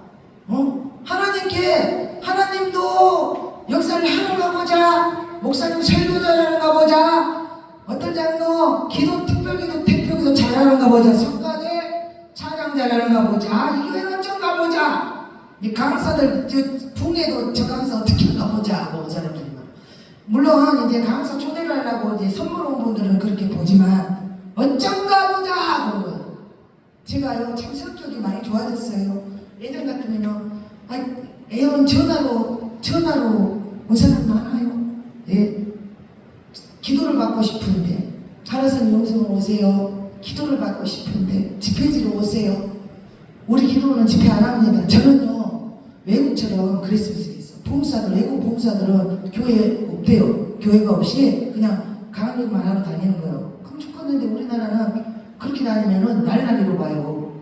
하나님도 역사를 하는가 보자. 목사님 설교 잘하는가 보자. 어떤 장로 기도 특별기도 대표기도 잘하는가 보자. 성가대 찬양 잘하는가 보자. 이 교회는 어쩐가 보자. 이 강사들 붕에도 저 강사 어떻게 하나 보자. 뭐 사람들이 물론 이제 강사 초대를 하려고 이제 선물 온 분들은 그렇게 보지만 어쩐가 보자. 그러면 제가요 참 성격이 많이 좋아졌어요. 예전 같으면요 애원 전화로 온 사람 많아요. 네. 기도를 받고 싶은데 하라선 용성을 오세요. 기도를 받고 싶은데 집회지로 오세요. 우리 기도는 집회 안 합니다. 저는요 외국처럼 그랬을 수 있어. 봉사들 외국 봉사들은 교회 없대요. 교회가 없이 그냥 강의만 하러 다니는 거예요. 그럼 좋겠는데 우리나라는 그렇게 다니면은 날라리로 봐요.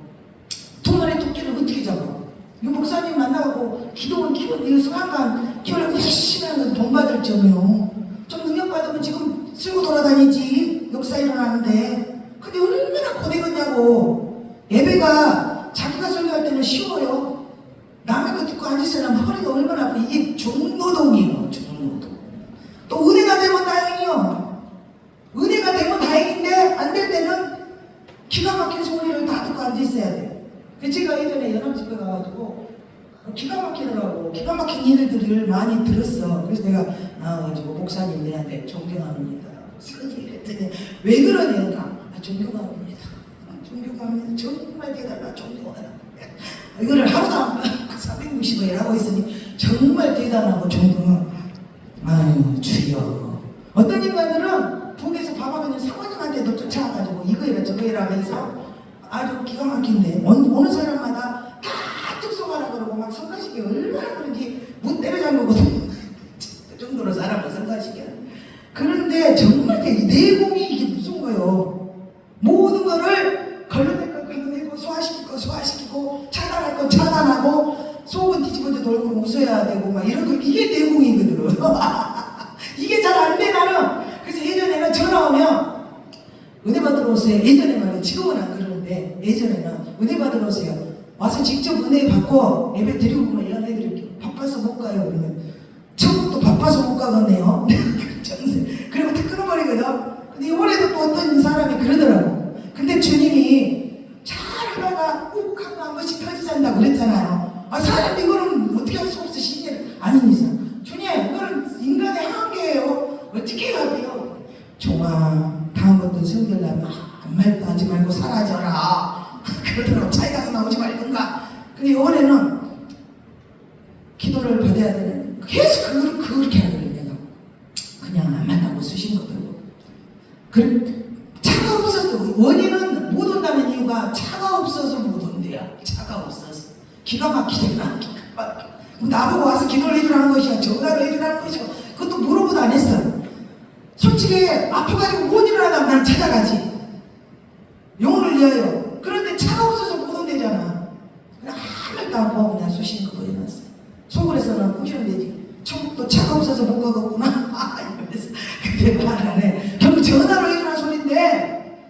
두 마리 토끼를 어떻게 잡아? 이 목사님 만나고 기도원 키우는 이 수강관 키우려고 열심히 하는 건 돈 받을 점이요. 좀 능력 받으면 지금 쓸고 돌아다니지. 역사 일어나는데. 근데 얼마나 고되겠냐고. 예배가 자기가 설교할 때는 쉬워요. 남의 거 듣고 앉으시면 허리가 얼마나 아파. 이게 중노동이에요. 중노동. 또 은혜가 되면 다행이요. 은혜가 되면 다행인데 안 될 때는 기가 막힌 소리를 다 듣고 앉아있어야 돼. 제가 예전에 연합집회 가가지고 기가 막히더라고. 기가 막힌 일들을 많이 들었어. 그래서 내가 나와가지고 목사님들한테 존경합니다. 그랬더니 왜 그러냐니까 존경합니다. 존경합니다. 정말 대단하다. 존경하다. 이거를 하루도 안 360일 하고 있으니 정말 대단하고 존경하고. 아유 주여. 어떤 인간들은 북에서 밥하면 사모님한테도 쫓아와가지고 이거 해라 저거 해라 하면서 아주 기가 막힌데 어느 사람마다 다 특성하라 그러고 막 성가시기 얼마나 그런지 못 때려잡거든. 그 정도로 사람을 성가시게. 그런데 정말 이 내공이 이게 무슨 거예요. 모든 거를 걸러낼 거 걸러내고 소화시킬 거 소화시키고 차단할 거 차단하고 속은 뒤집어져 돌고 웃어야 되고 막 이런 거 이게 내공이거든. 이게 잘 안 돼 나는. 그래서 예전에는 전화 오면 은혜 받으러 오세요. 예전에 말이야. 지금은 안 그러는데 예전에는 은혜 받으러 오세요. 와서 직접 은혜 받고 예배 드리고 뭐 이런 애들이 바빠서 못 가요. 그러면 천국도 바빠서 못 가겠네요. 그리고 다 끊어버리거든. 근데 이번에도 또 어떤 사람이 그러더라고. 근데 주님이 잘하다가 욱 하고 한 번씩 터지잔다고 그랬잖아요. 사람 이거는 어떻게 할 수 없어. 신기해. 아닙니다. 주님 이거는 인간의 한계예요. 어떻게 해야 돼요? 종아 다음부터 성결하면 아무 말도 하지 말고 사라져라. 그러더라고. 자기 가서 나오지 말든가. 근데 이번에는 기도를 받아야 되는 계속 그렇게 하거든요. 내가 그냥 안 만나고 쓰신 것들고. 차가 없어서 원인은 못 온다는 이유가 차가 없어서 못 온대요. 차가 없어서 기가 막히잖아. 기가 막혀. 나보고 와서 기도를 해주라는 것이야, 전화를 해주라는 것이야. 그것도 물어보도 안 했어. 솔직히 아파가지고 못 일어나면 난 찾아가지, 영혼을 위하여. 그런데 차가 없어서 못 온대잖아. 그냥 하늘도 안 보고 그냥 수시는 거 일어났어. 속으로서는 꾸시면 되지. 천국도 차가 없어서 못 가겠구나. 이러면서 그게 말하네. 결국 전화로 해주라는 소리인데,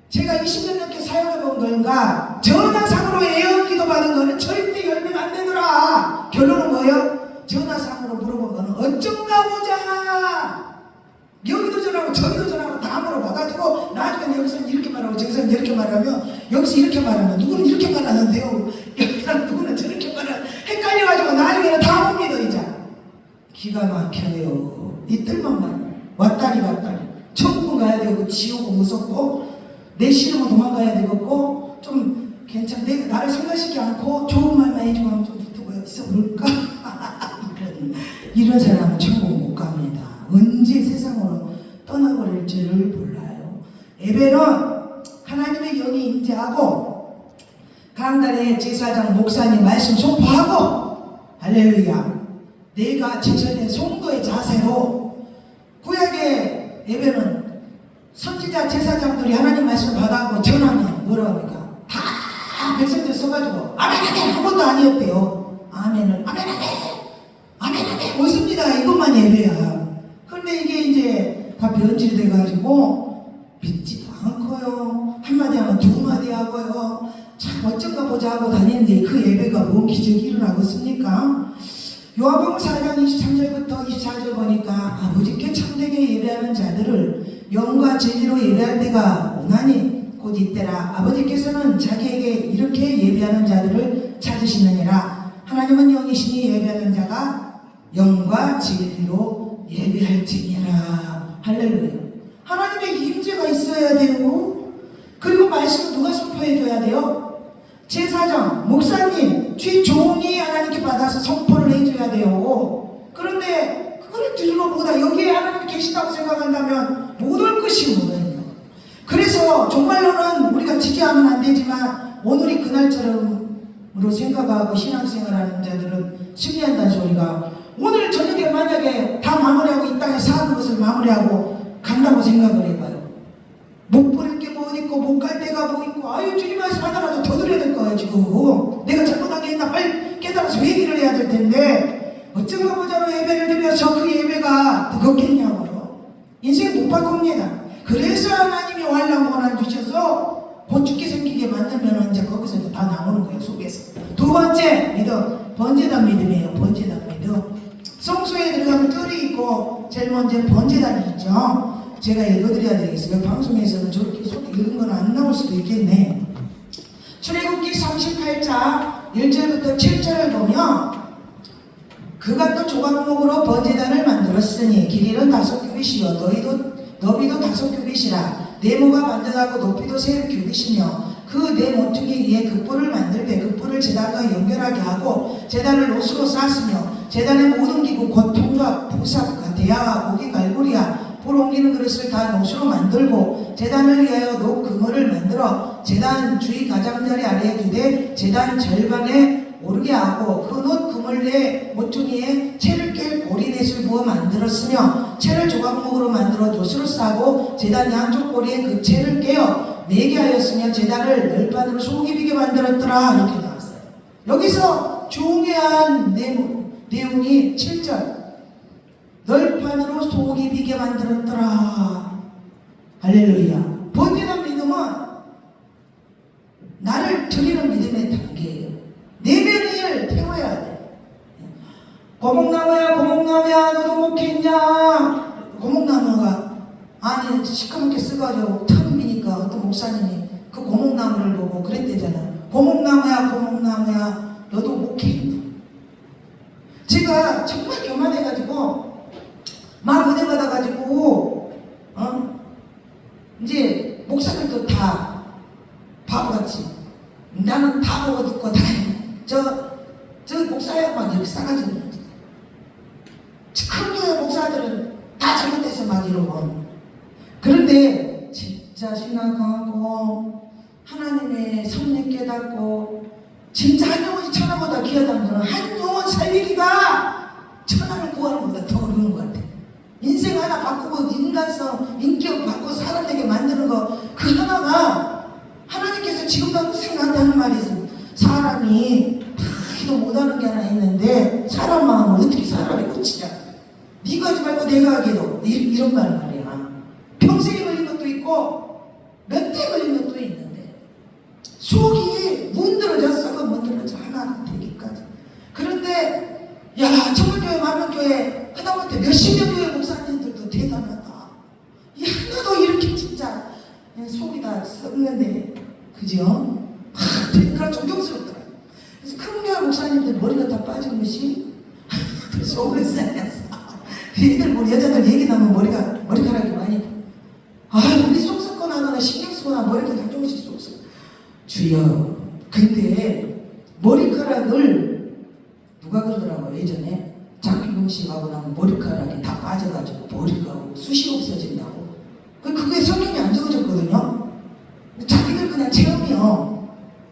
제가 20년 넘게 사용해본 건가, 전화상으로 애원기도 받은 거는 절대 열매가 안 되더라. 결론은 뭐예요? 전화상으로 물어본 거는 어쩐가 보자. 여기도 전화하고 저기도 전화하고 다 물어봐가지고 나중에 여기서는 이렇게 말하고 저기서는 이렇게 말하면, 여기서 이렇게 말하면 누구는 이렇게 말하는데요, 여기는 누구는 저렇게 말하는, 헷갈려가지고 나중에는 다 못 믿어 이제. 기가 막혀요. 이 뜰만 말이야. 왔다리 갔다리. 천국은 가야 되고 지옥은 무섭고 내 싫으면 도망가야 되겠고, 좀 괜찮네, 나를 상관시키지 않고 좋은 말만 해주면 좀 붙고 있어 볼까? 이런 사람은 천국 못 갑니다. 언제 세상으로 떠나버릴지를 몰라요. 예배는 하나님의 영이 임재하고 강단에 제사장 목사님 말씀 선포하고, 할렐루야, 내가 제전의 송도의 자세로. 구약의 예배는 선지자 제사장들이 하나님 말씀을 받아갖고 전하면 뭐라고 합니까? 다 백성들 써가지고 아멘 아멘 한 번도 아니었대요. 아멘을 아멘 아멘 아멘 아멘 옳습니다, 이것만 예배야. 그런데 이게 이제 다 변질이 돼가지고 믿지도 않고요, 한마디 하면 두 마디 하고요, 참 어쩐가 보자 하고 다니는데 그 예배가 뭔 기적이 일어나겠습니까? 요한복음 4장 23절부터 24절 보니까 아버지께 참되게 예배하는 자들을 영과 진리로 예배할 때가 오나니 곧 이때라. 아버지께서는 자기에게 이렇게 예배하는 자들을 찾으시느니라. 하나님은 영이시니 예배하는 자가 영과 진리로 예배할지니라. 할렐루야. 하나님의 임재가 있어야 되고, 그리고 말씀 누가 선포해 줘야 돼요? 제사장, 목사님, 종이 하나님께 받아서 선포를 해줘야 돼요. 그런데 그걸 들어보다 여기에 하나님이 계시다고 생각한다면 못 올 것이 뭐예요? 그래서 정말로는 우리가 지지하면 안 되지만 오늘이 그날처럼으로 생각하고 신앙생활하는 자들은 승리한다는 소리가, 오늘 저녁에 만약에 다 마무리하고 이 땅에 사는 것을 마무리하고 간다고 생각을 해봐요. 못 버릴 게 뭐 있고 못 갈 데가 뭐 있고, 아유 주님 말씀 하나라도 더 드려야 될 거예요. 지금 내가 잘못한 게 있나 빨리 깨달아서 회개를 해야 될 텐데, 어쩐가 보자로 예배를 드려서 그 예배가 뜨겁겠냐고요. 인생 못 바꿉니다. 그래서 하나님이 환난 고난 주셔서 곧 죽게 생기게 만들면 이제 거기서 다 나오는 거예요, 속에서. 두 번째 믿음, 번제단 믿음이에요. 번제단 믿음. 성소에 들어가면 뜰이 있고 제일 먼저 번제단이 있죠. 제가 읽어드려야 되겠어요. 방송에서는 저렇게 소리 읽은 건 안 나올 수도 있겠네. 출애굽기 38장 1절부터 7절을 보면, 그가 또 조각목으로 번제단을 만들었으니 길이는 5규빗이요 너비도 5규빗이라. 네모가 반듯하고 높이도 3규빗이며 그 네 모퉁이 위에 급불을 만들되 급불을 제단과 연결하게 하고 제단을 옷으로 쌌으며 제단의 모든 기구 곧 통과 부삽과 대야와 고기 갈고리와 불 옮기는 그릇을 다 옷으로 만들고 제단을 위하여 녹 그물을 만들어 제단 주위 가장자리 아래에 두되 제단 절반에 오르게 하고 그 놋 그물 내 모퉁이에 채를 깰 고리넷을 부어 만들었으며 채를 조각목으로 만들어 돛으로 싸고 제단 양쪽 고리에 그 채를 깨어 매게 하였으며 제단을 널판으로 속이 비게 만들었더라. 이렇게 나왔어요. 여기서 중요한 내용이 7절, 널판으로 속이 비게 만들었더라. 할렐루야. 번제단 믿음은 나를 드리는 믿음의 단계예요. 내면을 태워야 돼. 고목나무야 너도 목했냐? 고목나무가 아니 시커멓게 써가지고 탐이니까 어떤 목사님이 그 고목나무를 보고 그랬대잖아. 고목나무야 너도 목했냐? 제가 정말 교만해가지고 막 은혜 받아가지고 이제 목사님도 다 바보같이 나는 다 보고 듣고 다 해. 저 목사야만 이렇게 싸가지고 큰 교회 목사들은 다 잘못해서 막 이러고. 그런데 진짜 신앙하고 하나님의 섭리 깨닫고 진짜 한 영혼이 천하보다 귀하다는 거는 한 영혼 살리기가 천하를 구하는 것보다 더 어려운 것 같아. 인생 하나 바꾸고 인간성, 인격 바꾸고 사람 되게 만드는 거 그 하나가 하나님께서 지금도 생각한테 하는 말이 있어. 사람이 다 기도 못하는 게 하나 있는데 사람 마음을 어떻게 사람이 고치냐. 네가 하지 말고 내가 하게도 이런 말이야. 평생에 걸린 것도 있고 몇 대 걸린 것도 있는데 속이 문드러졌어. 그 문드러져 하나 되기까지. 그런데 야 청년교회 만명교회 하다못해 몇십 년 교회 목사님들도 대단하다. 이 하나도 이렇게 진짜 속이 다 썩는데 그죠? 그러니까 존경스럽더라. 그래서 큰 교회 목사님들 머리가 다 빠진 것이 속을 쌓였어. 얘들 뭐 여자들 얘기 나면 머리카락이 많이 우리 속 썩고 나거나 신경 쓰거나 머리카락 한 조금씩 쏙 썩어. 주여. 근데 머리카락을 누가 그러더라고요 예전에 장기금식하고 나면 머리카락이 다 빠져가지고 머리가 숱이 없어진다고. 그게 성경에 안 적어졌거든요. 자기들 그냥 체험이요.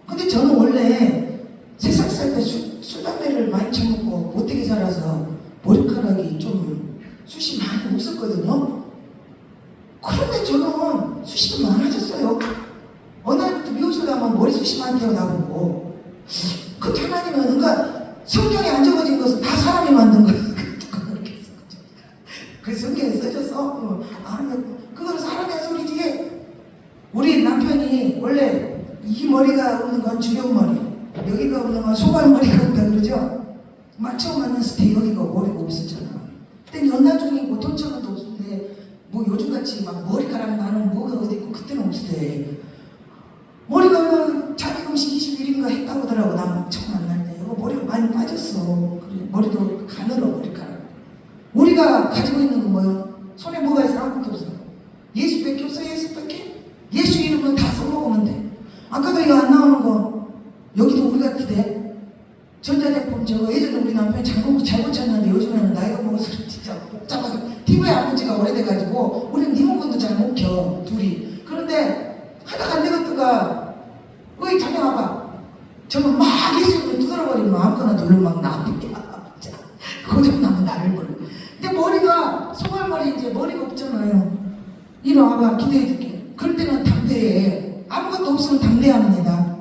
근데 저는 원래 세상 살 때 술 담배를 많이 처먹고 못되게 살아서 머리카락이 좀 숱이 많이 없었거든요. 그런데 저는 숱이 좀 많아졌어요. 어느 날부터 미용실 가면 머리숱이 많대요 나보고. 그 하나님은 뭔가 성경에 안 적어진 것은 다 사람이 만든 거야. 그 성경에 써져서 그건 사람의 소리지. 우리 남편이 원래 이 머리가 없는 건 주경머리, 여기가 없는 건 소갈머리가 없다 그러죠. 처음 만났을 때 여기가 머리가 없었잖아. 그때 연나 중이고 돈처럼도 없는데 뭐 요즘같이 막 머리카락 나는 뭐가 어디 있고 그때는 없었대. 머리가 자기 음식 21인가 했다고 하더라고. 나는 처음 만났는데 이거 머리가 많이 빠졌어. 그래, 머리도 가늘어 머리카락. 우리가 가지고 있는 건 뭐야? 손에 뭐가 있어? 아무것도 없어. 예수밖에 없어. 예수밖에? 예수 이름은 다 써먹으면 돼. 아까도 이거 안 나오는 거 여기도 우리 같은데 전자제품 저거 예전에 우리 남편이 잘 고쳤는데 요즘에는 나이가 먹어서 진짜 복잡하게 TV에 안 본 지가 오래돼가지고 우리는 리모컨도 잘 못 켜 둘이. 그런데 하다가 안 되겠다가 어이 자네 와봐. 저거 막 예수님을 두드려버리면 아무거나 누르면 막 나쁘게 고장나면 나를 부르. 근데 머리가 소갈머리 이제 머리가 없잖아요. 이리 와봐 기대해줄게. 그럴 때는 담대해. 아무것도 없으면 담대합니다.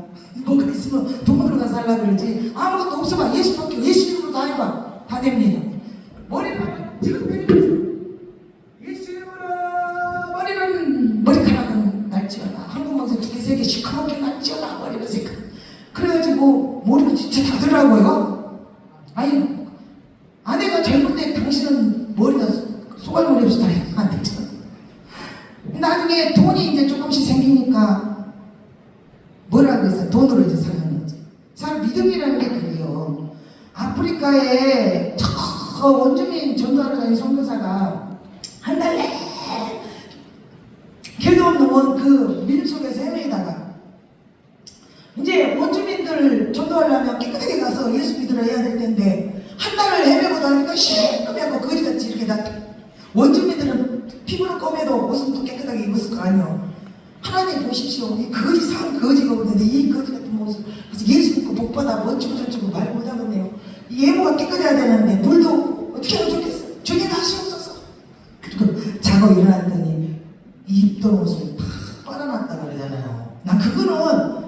뭐가 있으면 동물로 가서 하려 그러지. 아무것도 없어봐. 예수밖에 예수 이름으로 다 해봐. 다 됩니다. 머리카락 예수 이름으로 머리카락은 날지어라. 한국 방송 2개 3개 시커멓게 날지어라. 머리가 새까. 그래가지고 머리가 진짜 다더라고요. 아니 아내가 젊은데 당신은 머리가 소갈머리 없이 다니면 안 되잖아. 나중에 돈이 이제 조금씩 생기니까 뭐라 그랬어? 돈으로 이제 사는 거지. 사람 믿음이라는 게 그래요. 아프리카에 저 원주민 전도하러 다니는 선교사가 한 달 내내 개도 없는 그 밀 속에서 헤매다가 이제 원주민들 전도하려면 깨끗하게 가서 예수 믿으러 해야 될 텐데 한 달을 헤매고 다니까 시커멓고 거지같이 이렇게 다 원주민들은 피부는 검해도 옷은 또 깨끗하게 입었을 거 아니에요. 하나님 보십시오. 이 거지 산 거지가 없는데 이 거지 같은 모습. 그래서 예수 믿고 복받아 멋지고 저쩌고 말 못하겠네요. 이 예모가 깨끗해야 되는데 물도 어떻게 하면 좋겠어. 주님 하시옵소서. 그리고 자고 일어났더니 입던 옷을 팍 빨아놨다 그러잖아요. 난 그거는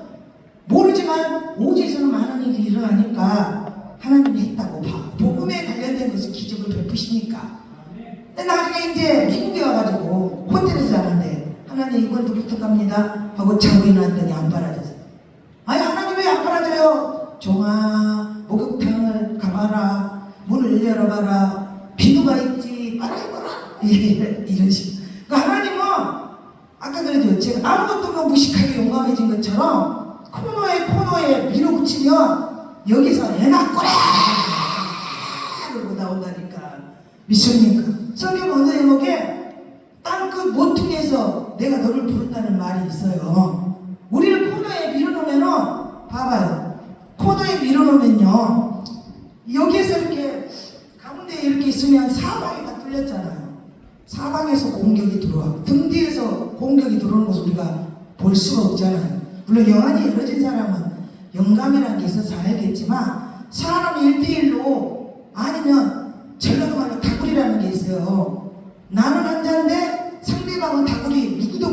모르지만 오지에서는 많은 일이 일어나니까 하나님이 했다고 봐. 복음에 관련된 것을 기적을 베푸시니까. 근데 나중에 이제 미국에 와가지고 호텔에서 자는데 하나님 이번에도 부탁합니다 하고 자고 일어났더니 안 빨아졌어. 아니 하나님 왜 안 빨아져요? 종아 목욕탕을 가봐라. 문을 열어봐라. 비누가 있지 빨아입어라. 이런 식. 그러니까 하나님은 아까 그래도 제가 아무것도 없는 무식하게 용감해진 것처럼 코너에 밀어붙이면 여기서 해놨구나 그러고 나온다니까. 믿습니까? 성경 어느 대목에 땅끝 모퉁이에서 내가 너를 부른다는 말이 있어요. 우리를 코너에 밀어놓으면은 봐봐요. 코너에 밀어놓으면요 여기에서 이렇게 가운데 이렇게 있으면 사방이 다 뚫렸잖아요. 사방에서 공격이 들어와. 등 뒤에서 공격이 들어오는 것을 우리가 볼 수가 없잖아요. 물론 영안이 열어진 사람은 영감이라는 게 있어서 알겠지만 사람이 1대1로 아니면 전라도 말로 다구리라는 게 있어요. 나는 환자인데 상대방은 다구리, 누구도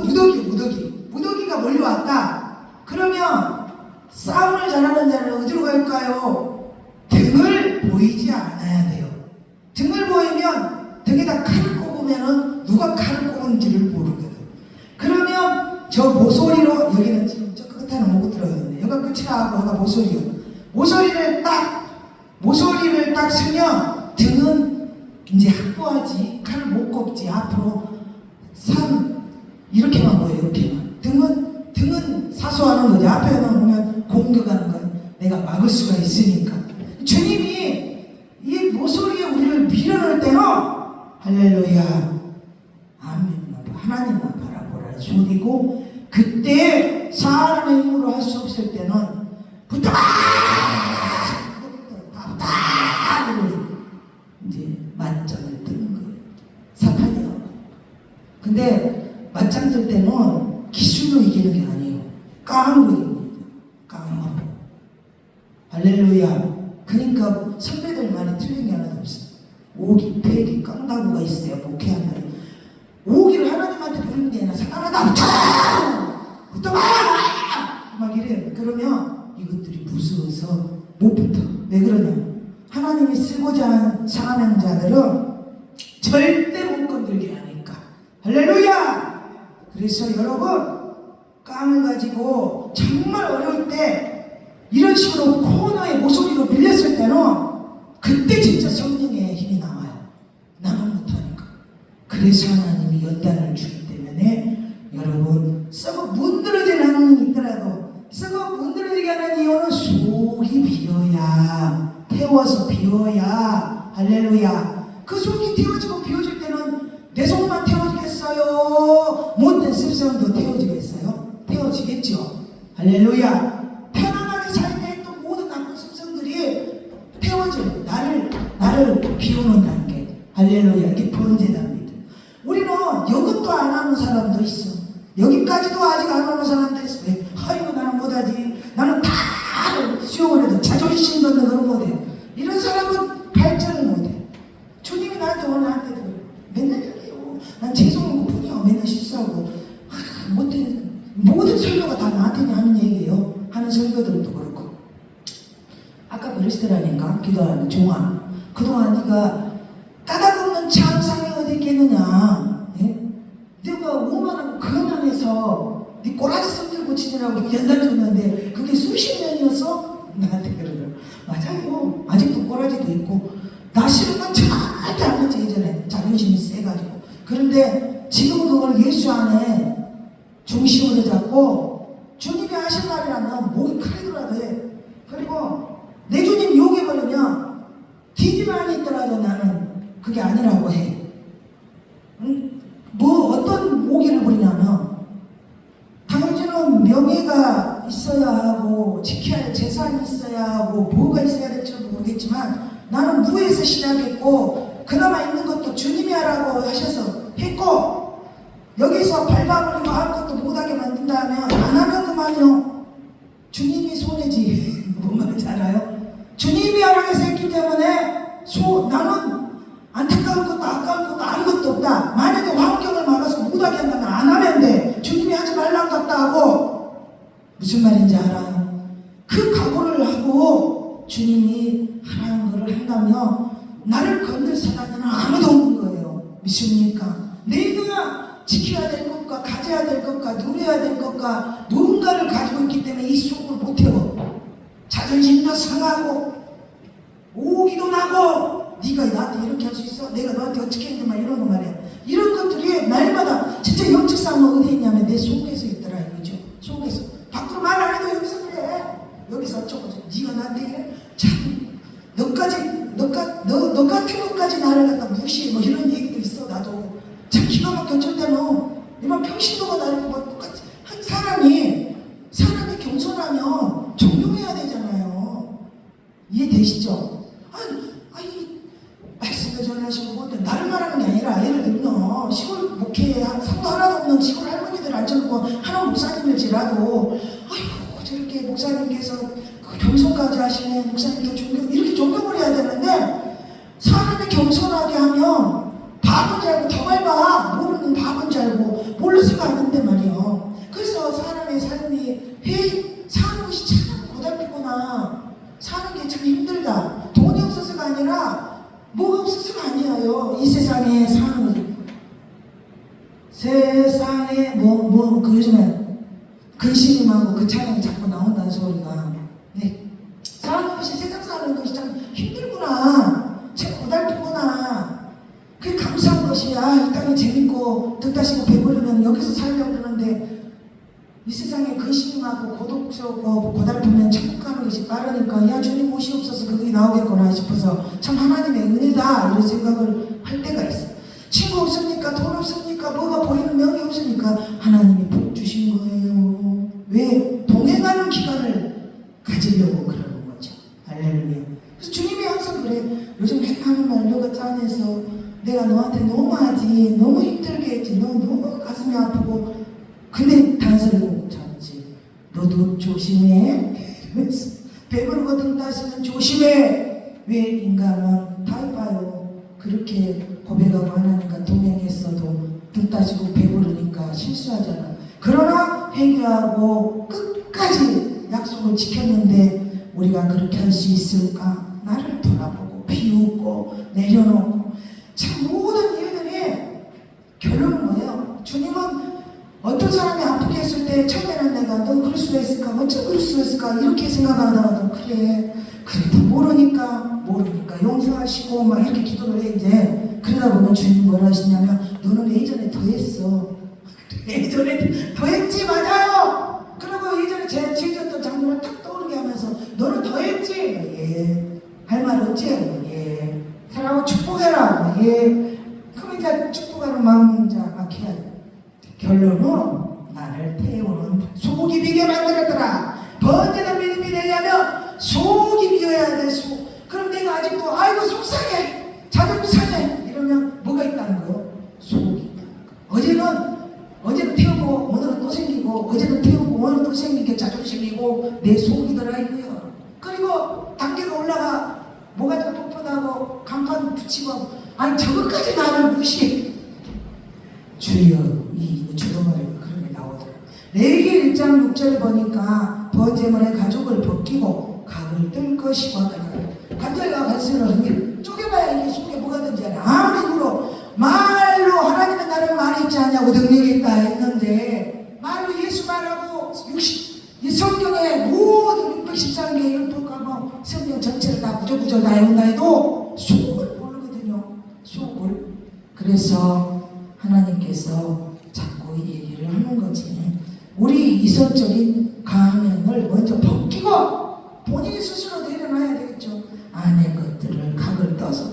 무더기가 몰려왔다. 그러면 싸움을 잘하는 자는 어디로 갈까요? 등을 보이지 않아야 돼요. 등을 보이면 등에다 칼을 꼽으면은 누가 칼을 꼽은지를 모르거든. 그러면 저 모서리로, 여기는 지금 저 끝에는 못 들어가겠네. 여기가 끝이라 하고 여기가 모서리요. 모서리를 딱 쓰면 등은 이제 확보하지, 칼을 못 꼽지. 앞으로 이렇게만 보여, 이렇게만. 등은 사소하는 거지. 앞에만 보면 공격하는 건 내가 막을 수가 있으니까. 주님이 이 모서리에 우리를 밀어넣을 때는 할렐루야, 아멘, 하나님만 바라보라는 소리고, 그때 사람의 힘으로 할 수 없을 때는 부탁 이제 맞짱을 뜨는 거예요. 사탄이요. 근데 맞짱 뜰 때는 기술로 이기는 게 아니에요. 깡으로 이깁니다. 깡으로. 할렐루야. 그러니까 선배들 말이 틀린 게 하나도 없어요. 오기, 패기, 깡다구가 있어요. 목회하는. 오기를 하나님한테 부르는 게 아니라 사탄하다. 붙어! 막 이래요. 그러면 이것들이 무서워서 못 붙어. 왜 그러냐? 하나님이 쓰고자 한 사명자들은 절대 못 건들게 하니까. 할렐루야! 그래서 여러분, 깡을 가지고 정말 어려울 때 이런 식으로 코너에 모서리로 밀렸을 때는 그때 진짜 성령의 힘이 나와요. 나만 못하니까. 그래서 하나님이 연단을 주기 때문에 여러분, 썩어 문드러진 하나님이 있더라도 썩어 문드러지게 하는 이유는 속이 비어야, 태워서 비워야. 할렐루야. 그 속이 태워지고 비워질 때는 내 속만 태워지겠어요? 못된 습성도 태워지겠어요? 태워지겠죠. 할렐루야. 편안하게 살 때 또 모든 나쁜 습성들이 태워져요. 나를 비우는 단계. 할렐루야. 이게 번제답니다. 우리는 이것도 안 하는 사람도 있어. 여기까지도 아직 안 하는 사람도 있어. 왜? 아이고, 나는 못하지. 나는 다 수용을 해도 자존심 갖는 그런 못해. 이런 사람은 발전을 못해. 주님이 나한테 원하는데도 맨날 그래요. 난 죄송한 것 뿐이야. 맨날 실수하고. 못해. 모든 설교가 다 나한테 하는 얘기예요. 하는 설교들도 그렇고. 아까 그러시더라니까. 기도하는 종아. 그동안 네가 까닭없는 참상이 어디 있겠느냐. 예? 네가 오만하고 거만해서 네 꼬라지 손들고 치느라고 연단 줬는데 그게 수십 년이었어? 나한테 그러더라고. 맞아요. 아직도 꼬라지도 있고 나 싫은 건 절대 안 했지. 예전에 자존심이 세가지고. 그런데 지금 그걸 예수 안에 중심으로 잡고 주님이 하신 말이라면 목이 크리더라도 해. 그리고 내 주님 욕해버리면 뒤집어안에 있더라도 나는 그게 아니라고 해. 뭐 어떤 오기를 부리냐면 당신은 명예가 있어야 하고 지켜야 할 재산이 있어야 하고 뭐가 있어야 될지도 모르겠지만 나는 무에서 시작했고 그나마 있는 것도 주님이 하라고 하셔서 했고 여기서 밟아버리고 아무것도 못하게 만든 다음에 안 하면 그만이요. 주님이 손해지. 뭔 말인지 알아요? 주님이 하라고 했기 때문에 나는 안타까운 것도 아까운 것도 아무것도 없다. 만약에 환경을 막아서 못하게 한다면 안 하면 돼. 주님이 하지 말란 같다 하고. 무슨 말인지 알아요? 그 각오를 하고 주님이 하라는 것을 한다면 나를 건들 사람은 아무도 없는 거예요. 믿습니까? 내가 지켜야 될 것과 가져야 될 것과 누려야 될 것과 누군가를 가지고 있기 때문에 이 속을 못 태워. 자존심도 상하고 오기도 나고 네가 나한테 이렇게 할 수 있어? 내가 너한테 어떻게 했는데 막 이런 거 말이야. 이런 것들이 날마다 진짜 영적 싸움은 어디에 있냐면 내 속에서 있더라 이거죠. 속에서. 밖으로 말 안 해도 여기서 그래. 여기서 어쩌고 네가 나한테 이래. 참 너 같은 것까지 나를 갖다 무시해 뭐 이런 얘기도 있어. 나도 참 기가 막혀. 어쩔 때는 이만 평신도가 나를 뭐 똑같이 한 사람이 겸손하면 존경해야 되잖아요. 이해되시죠? 아니 말씀을 전하시고 나를 말하는 게 아니라 예를 들면 시골 목회에 상도 하나도 없는 시골 할머니들 앉혀놓고 하나 목사님일지라도 아이고 저렇게 목사님께서 그 겸손까지 하시네, 목사님께 존경, 이렇게 존경을 해야 되는데 사람이 겸손하게 하면 바본 줄 알고 더 밟아. 모르는 바본 줄 알고 몰라서가 아닌데 말이에요. 그래서 사람의 삶이 사는 것이 참 고달프구나, 사는 게 참 힘들다. 돈이 없어서가 아니라 뭐가 없어서가 아니에요. 이 세상에 사는 것, 세상에 그 요즘에 근심하고 그 찬양이 자꾸 나온다는 소리가, 네, 사는 것이, 세상 사는 것이 참 힘들구나, 참 고달프구나. 그게 감사한 것이야. 이 땅이 재밌고 듣다시고 배부르면 여기서 살려고 그러는데 이 세상에 근심이 많고 고독스럽고 고달프면 천국 가는 것이 빠르니까 야, 주님 옷이 없어서 그게 나오겠구나 싶어서 참 하나님의 은혜다 이런 생각을 할 때가 있어. 친구 없습니까? 돈 없습니까? 뭐가 보이는 명이 없으니까 하나님이 복 주신 거예요. 왜? 동행하는 기간을 가지려고 그러는 거죠. 할렐루야. 그래서 주님이 항상 그래. 요즘 하는 말 너가 짠해서 내가 너한테 너무하지, 너무 힘들게 했지, 너 너무 가슴이 아프고, 근데 단서를 잡지. 너도 조심해. 배부르고 등 따시면 조심해. 왜? 인간은 다 봐요. 그렇게 고백하고 하나님과 동행했어도 등 따지고 배부르니까 실수하잖아. 그러나 회개하고 끝까지 약속을 지켰는데 우리가 그렇게 할 수 있을까? 나를 돌아보고 비웃고 내려놓고, 참 모든 일들이 결론은 뭐예요? 주님은 어떤 사람이 아프게 했을 때 처음에는 내가 너 그럴 수가 있을까? 어쩜 그럴 수가 있을까? 이렇게 생각하다가도 그래, 그래도 모르니까 용서하시고 막 이렇게 기도를 해. 이제 그러다 보면 주님 뭐라 하시냐면 너는 예전에 더 했어. 예전에 더 했지. 맞아요. 그리고 예전에 제 지어졌던 장면을 딱 떠오르게 하면서 너는 더 했지. 예. 할 말 없지? 예. 사랑하고 축복해라. 예. 그럼 이제 축복하는 마음 이제 막혀야 돼. 결론은 나를 태우는 속이 비게 만들었더라. 번제는 믿음이 되려면 속이 비어야 돼. 속. 그럼 내가 아직도 아이고 속상해, 자존심 상해 이러면 뭐가 있다는 거예요? 속이 있다는 거예요. 어제는 태우고 오늘은 또 생기고, 어제는 태우고 오늘은 또 생긴 게 자존심이고 내 속이더라 이거요. 그리고 단계가 올라가 뭐가 좀 뻣뻣하고 간판 붙이고, 아니 저것까지 나를 무시해. 주여, 이 주동을 그런 게 나오더라고요. 레위기 1장 6절 보니까 번제물의 가죽을 벗기고 각을 뜰 것이고 하더라고요. 관절과 관절을 쪼개봐야 이게 속에 뭐가 든지 알아. 아무리 물어 말로 하나님은 나를 많이 있지 않냐고 능력이 있다 했는데, 말로 예수 말하고 이 성경에 모든 613개의 율법과 성경 전체를 다 구조구조 다 외운다 해도 속을 모르거든요. 속을. 그래서 하나님께서 자꾸 이 얘기를 하는 거지. 우리 이성적인 가면을 먼저 벗기고 본인이 스스로 내려놔야 되겠죠. 안의 것들을 각을 떠서,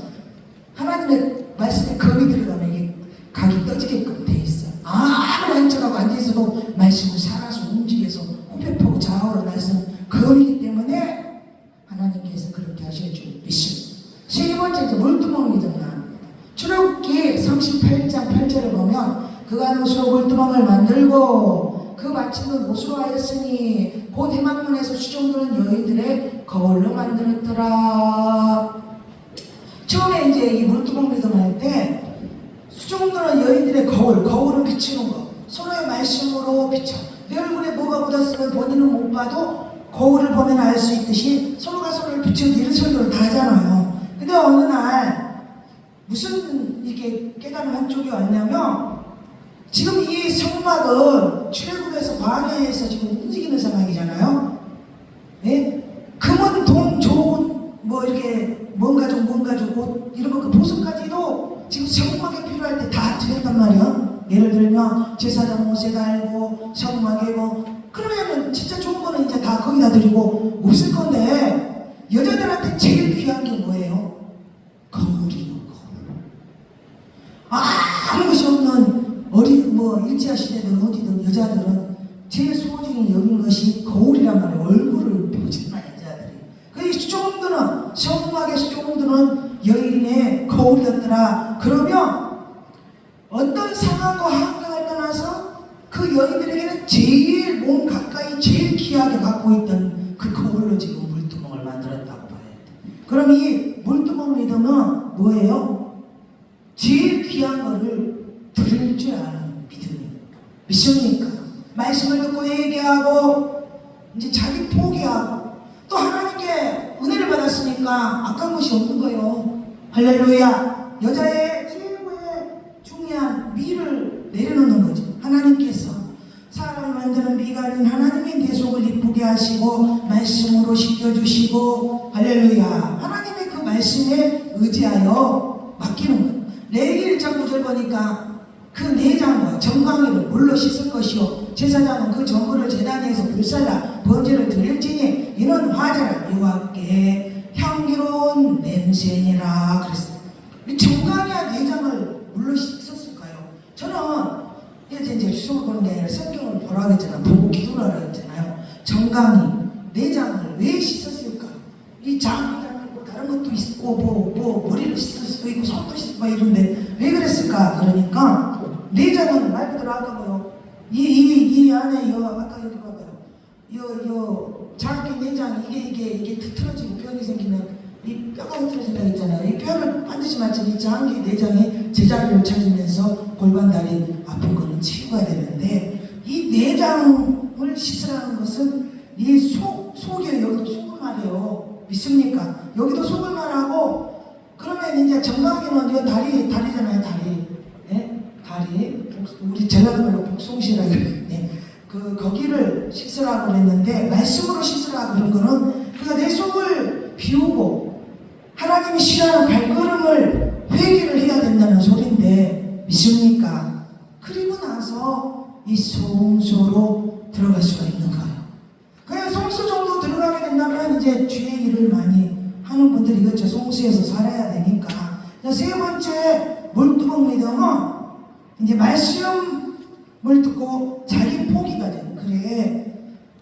하나님의 말씀에 검이 들어가면 이게 각이 떠지게끔 돼 있어. 아무리 앉아가고 앉아있어도 말씀을 살아서 움직여서 호흡하고 좌우로 나서 검이기 때문에 하나님께서 그렇게 하실 줄 믿습니다. 세 번째 이제 물두멍이 등나. 출애굽기 38장 8절을 보면 그가 노수로 물두멍을 만들고 그 받침은 노수로 하였으니 곧 해막문에서 수종드는 여인들의 거울로 만들었더라. 처음에 이제 이 물두멍 믿음할 때 수종드는 여인들의 거울은 비추는 거, 서로의 말씀으로 비춰. 내 얼굴에 뭐가 묻었으면 본인은 못 봐도 거울을 보면 알 수 있듯이 서로가 서로를 비추는 이런 설교를 다 하잖아요. 근데 어느 날 무슨 이게 깨달음 한쪽이 왔냐면, 지금 이 성막은 출애굽에서 광야에서 지금 움직이는 상황이잖아요. 예? 금은 동 좋은 뭐 이렇게 뭔가 좀 옷 이런 거 그 보석까지도 지금 성막에 필요할 때 다 드렸단 말이야. 예를 들면 제사장 옷에 달고 성막에 뭐, 그러면 진짜 좋은 거는 이제 다 거기다 드리고 없을 건데, 여자들한테 제일 귀한 게 뭐예요? 거울이요. 아무 것이 없는 일제화 시대든 어디든 여자들은 제일 소중히 여긴 것이 거울이란 말이에요. 얼굴을 보잖아 여자들이. 그 수종드는 성막의 수종드는 여인의 거울이었더라. 그러면 어떤 상황과 환경을 떠나서 그 여인들에게는 제일 몸 가까이 제일 귀하게 갖고 있던 그걸로 지금 물두멍을 만들었다고 봐야 돼. 그럼 이 물두멍 믿음은 뭐예요? 제일 귀한 거를 들을 줄 아는 믿음이 믿습니까? 말씀을 듣고 얘기하고 이제 자기 포기하고 또 하나님께 은혜를 받았으니까 아까운 것이 없는 거예요. 할렐루야. 여자의 최고의 중요한 미를 내려놓는 거죠. 하나님께서 사람을 만드는 미가 아닌 하나님이 내 속을 이쁘게 하시고 말씀으로 씻겨주시고 할렐루야. 하나님의 그 말씀에 의지하여 맡기는 거예요. 레위기 1장 9절 보니까 그 내장과 정강이를 물로 씻을 것이요 제사장은 그 전부를 제단에서 불살라 번제를 드릴지니 이는 화제라 여호와께 향기로운 냄새니라 그랬어요. 정강이와 내장을 물로 씻었을까요? 저는 이제 수업을 보는 게 아니라 성경을 보라고 했잖아요. 보고 기도를 하라고 했잖아요. 정강이 내장을 왜 씻었을까? 이 장이장 있고 다른 것도 있고 뭐 머리를 씻을 수도 있고 손도 씻고 막 이런데 왜 그랬을까? 그러니까 내장은 말 그대로 아까 뭐요? 이 안에 아까 여기 봐봐요. 장기 내장 이게 틀어지고 병이 생기면 이 뼈가 흐트러진다고 했잖아요. 이 뼈를 반드시 맞추면 이 장기 내장이 제자리를 찾으면서 골반 다리 아픈 거는 치유가 되는데 이 내장을 씻으라는 것은 이 속에 여기도 속을 말해요. 믿습니까? 여기도 속을 말하고 그러면 이제 정강이는 이 다리잖아요. 다리. 네? 다리. 우리 전라도말로 복송시라고 그러는데 거기를 씻으라고 그랬는데 말씀으로 씻으라고 그런 거는 그가 내 속을 비우고 하나님이 싫어하는 발걸음을 회개를 해야 된다는 소리인데 믿습니까? 그리고 나서 이 성소로 들어갈 수가 있는 거예요. 그냥 성소 정도 들어가게 된다면 이제 주의 일을 많이 하는 분들이 이것저 성소에서 살아야 되니까. 세 번째 물두멍 믿음은 이제 말씀을 듣고 자기 포기가 되는. 그래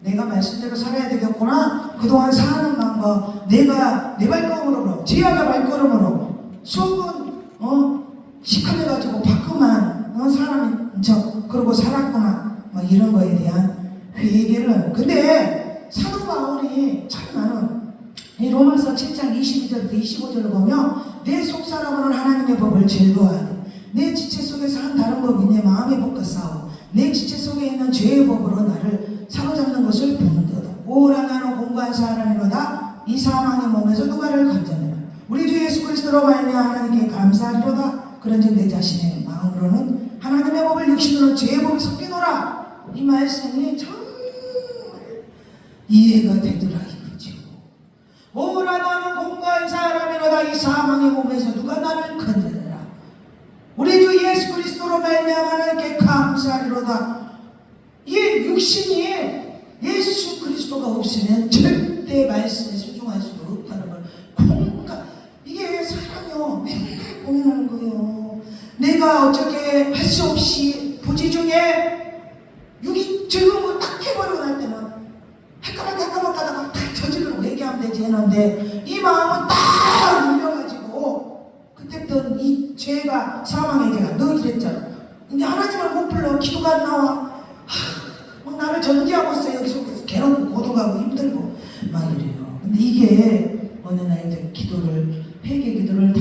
내가 말씀대로 살아야 되겠구나. 그동안 사는 방법 내가 내 발걸음으로 지하가 발걸음으로 속은 시커매가지고 밖만 사람인 척 그러고 살았구나 막 이런 거에 대한 회개를. 근데 사도 바울이 참 나는 이 로마서 7장 22절부터 25절을 보면 내 속사람으로는 하나님의 법을 즐거워하네. 내 지체 속에서 한 다른 법이 내 마음의 법과 싸워 내 지체 속에 있는 죄의 법으로 나를 사로잡는 것을 보는도다. 오라 나는 공고한 사람이로다. 이 사망의 몸에서 누가를 건져내라. 우리 주 예수 그리스도로 말미암아 하나님께 감사하리로다. 그런즉 내 자신의 마음으로는 하나님의 법을 육신으로 죄의 법을 섞이노라. 이 말씀이 정말 이해가 되더라 이거죠. 오라 나는 공고한 사람이로다. 이 사망의 몸에서 누가 나를 건져내라. 우리 주 예수 그리스도로 말미암아 하나님께 감사하리로다. 이 육신이 예수 그리스도가 없으면 절대 말씀에 순종할 수 없다는 걸 이게 사람이요 맨날 고민하는 거예요. 내가 어떻게 할 수 없이 부지 중에 육이 즐거운 거 딱 해버리고 날 때는 할까만 가다가 딱 저질러고 얘기하면 되지 했는데 이 마음은 딱 눌려가지고 그때부터 이 죄가 사망의 죄가 너 이랬잖아. 근데 하나님을 못 불러 기도가 안 나와. 막 나를 전제하고 있어. 여기 속에서 괴롭고 고독하고 힘들고 막 이래요. 근데 이게 어느 날 이제 회개 기도를 다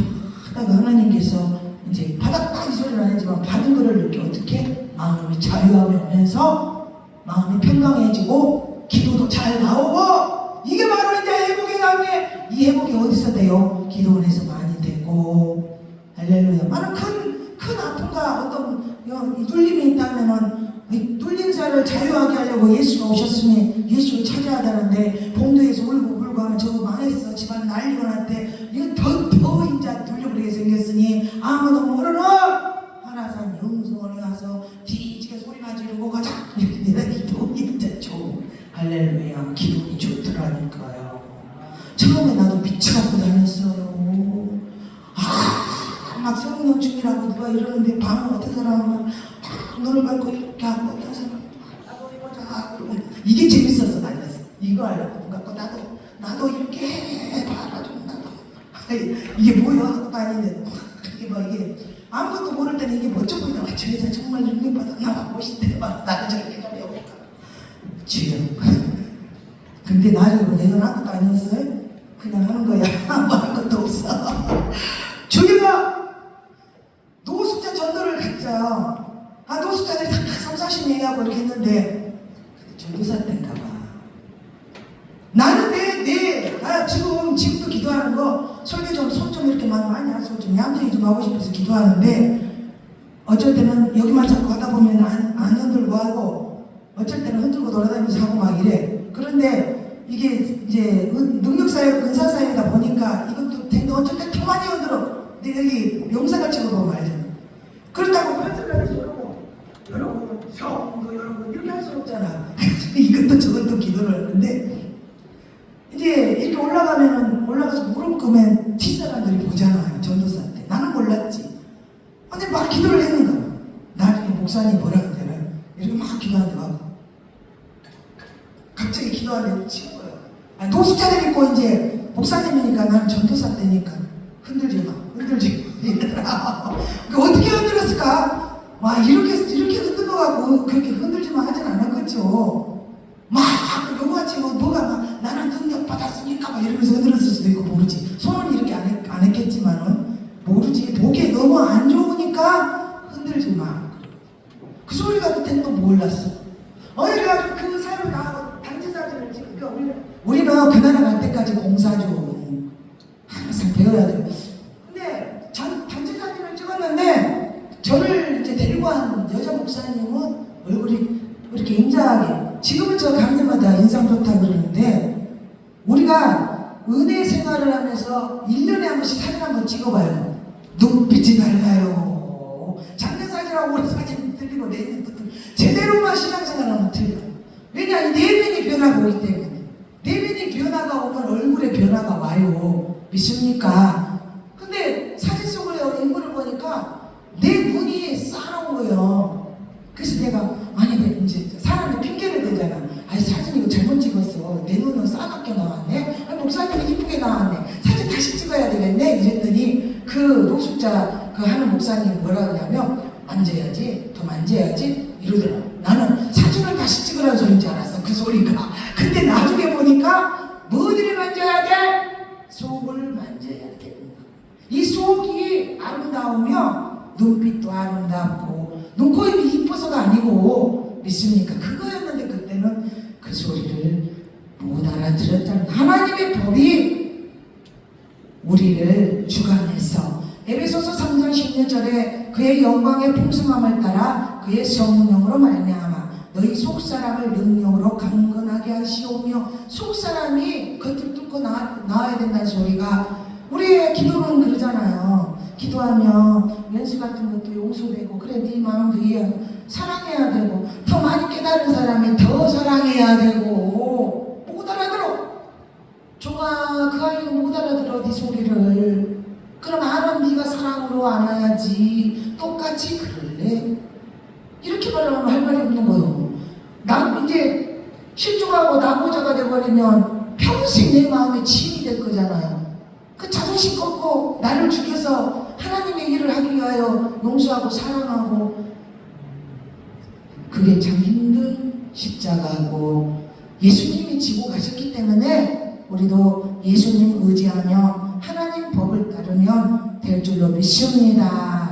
하다가 하나님께서 이제 받았다 이 소리는 안 했지만 받은 거를 이렇게 어떻게 마음이 자유함이 오면서 마음이 평강해지고 기도도 잘 나오고 이게 바로 이제 회복의 단계. 이 회복이 어디서 돼요? 기도원에서 많이 되고 할렐루야. 많은 큰 아픔과 어떤 눌림이 있다면은 눌린 자를 자유하게 하려고 예수가 오셨으니 예수를 찾아야 되는데 봉도에서 울고 하면 저거 망했어 집안 난리가 났대. 이거 더 인자 눌려버리게 생겼으니 아무도 모르는 하나산 영성원에 가서 뒤지게 소리나 지르고 가자. 내가 기도 인자 좋. 할렐루야. 기도이 좋더라니까요. 처음에 나도 미쳐갖고 다녔어요. 막 성령 중이라고 누가 이러는데 방은 어떤 사람은 눈을 밟고 이렇게 하고 어떤 사람은 나도 해보자 그러고 이게 재밌어서 다녔어. 이거 하려고 눈 감고 나도 이렇게 바라좀 나도 이게 뭐야 하고 다니는데 이게 뭐 이게 아무것도 모를 때는 이게 멋져 보이더라. 저 여자 정말 능력받았나 봐. 멋있대 막 나도 저렇게 좀 해볼까. 주여 근데 나중에 내가 아무것도 아니었어요? 그냥 하는 거야. 말 것도 없어. 주기가 노숙자 전도를 갔죠. 노숙자들이 다 30, 40명이 하고 이렇게 했는데 전도사 때인가 봐. 나는 나 지금도 기도하는 거 설교 좀 손 좀 이렇게 많이 하고 좀 얌전히 좀 하고 싶어서 기도하는데 어쩔 때는 여기만 자꾸 하다 보면 안 흔들고 하고 어쩔 때는 흔들고 돌아다니면서 하고 막 이래. 그런데 이게 이제 능력사역, 은사사역이다 보니까 이것도 되는데 어쩔 때 더 많이 흔들어. 근데 여기 영상을 찍어보면 알잖아. 그렇다고 편집까지 여러분, 성도 여러분 이렇게 할 수 없잖아. 이것도 저것도 기도를 하는데 이제 이렇게 올라가서 무릎 꿇으면 뒷사람들이 보잖아요. 전도사 때. 나는 몰랐지. 근데 막 기도를 했는 거야. 나중에 목사님 뭐라 그러잖아. 이렇게 막 기도하는데 막 갑자기 기도하는데 치는 거야. 노숙자들 있고 이제 목사님이니까 나는 전도사 때니까 흔들지 마. 그 어떻게 흔들었을까? 와 이렇게 흔든 거 갖고 그렇게 흔들지만 하진 않았겠죠. 막 요거같이 뭐가 막 나는 능력 받았으니까 막 이러면서 흔들었을 수도 있고 모르지. 손은 이렇게 안 했겠지만은 모르지. 보기에 너무 안 좋으니까 흔들지 마. 그 소리가 그때는 또 몰랐어. 그래가지고 그 사람 나하고 단체 사진을 찍으니까 우리는 그 나라 갈 때까지 공사죠. 항상 배워야 돼. 근데 단체 사진을 찍었는데 저를 이제 데리고 한 여자 목사님은 얼굴이 이렇게 인자하게 지금은 저 강연마다 인상 좋다 그러는데 우리가 은혜 생활을 하면서 1년에 한 번씩 사진 한번 찍어봐요. 눈빛이 달라요. 작년 사진하고 올해 사진은 틀리고 내년도 틀리고 제대로만 신앙생활하면 틀려. 왜냐 이 내면이 변화가 오기 때문에. 내면이 변화가 오면 얼굴에 변화가 와요. 믿습니까? 근데 사진 속에 인물을 보니까 내 눈이 싸나운 거예요. 그래서 내가 이제 사람이 핑계를 대잖아. 사진 이거 잘못 찍었어. 내 눈은 싸납게 나왔네. 목사님은 이쁘게 나왔네. 사진 다시 찍어야 되겠네. 이랬더니 그 노숙자 그 하는 목사님이 뭐라 그러냐면 만져야지 더 만져야지 이러더라. 나는 사진을 다시 찍으라는 소리인 줄 알았어. 그 소리가. 근데 나중에 보니까 뭐들을 만져야 돼? 속을 만져야 돼. 이 속이 아름다우면 눈빛도 아름답고 눈, 코, 입이 이뻐서가 아니고 믿습니까? 그거였는데 그때는 그 소리를 못 알아들었다는 하나님의 법이 우리를 주관해서 에베소서 3장 16절에 그의 영광의 풍성함을 따라 그의 성령으로 말미암아 너희 속사람을 능력으로 강건하게 하시오며 속사람이 겉을 뚫고 나와야 된다는 소리가 우리의 기도는 그러잖아요. 기도하면 연수 같은 것도 용서되고 그래 네 마음도 이해하고 사랑해야 되고 더 많이 깨달은 사람이 더 사랑해야 되고 못 알아들어. 종아 그 아이는 못 알아들어 네 소리를. 그럼 아는 네가 사랑으로 안아야지. 똑같이 그럴래? 이렇게 말하면 할 말이 없는 거예요. 난 이제 실종하고 나고자가 돼버리면 평생 내 마음에 짐이 될 거잖아요. 그 자존심 꺾고 나를 죽여서 하나님의 일을 하기 위하여 용서하고 사랑하고 그게 참 힘든 십자가고 예수님이 지고 가셨기 때문에 우리도 예수님 의지하며 하나님 법을 따르면 될 줄로 믿습니다.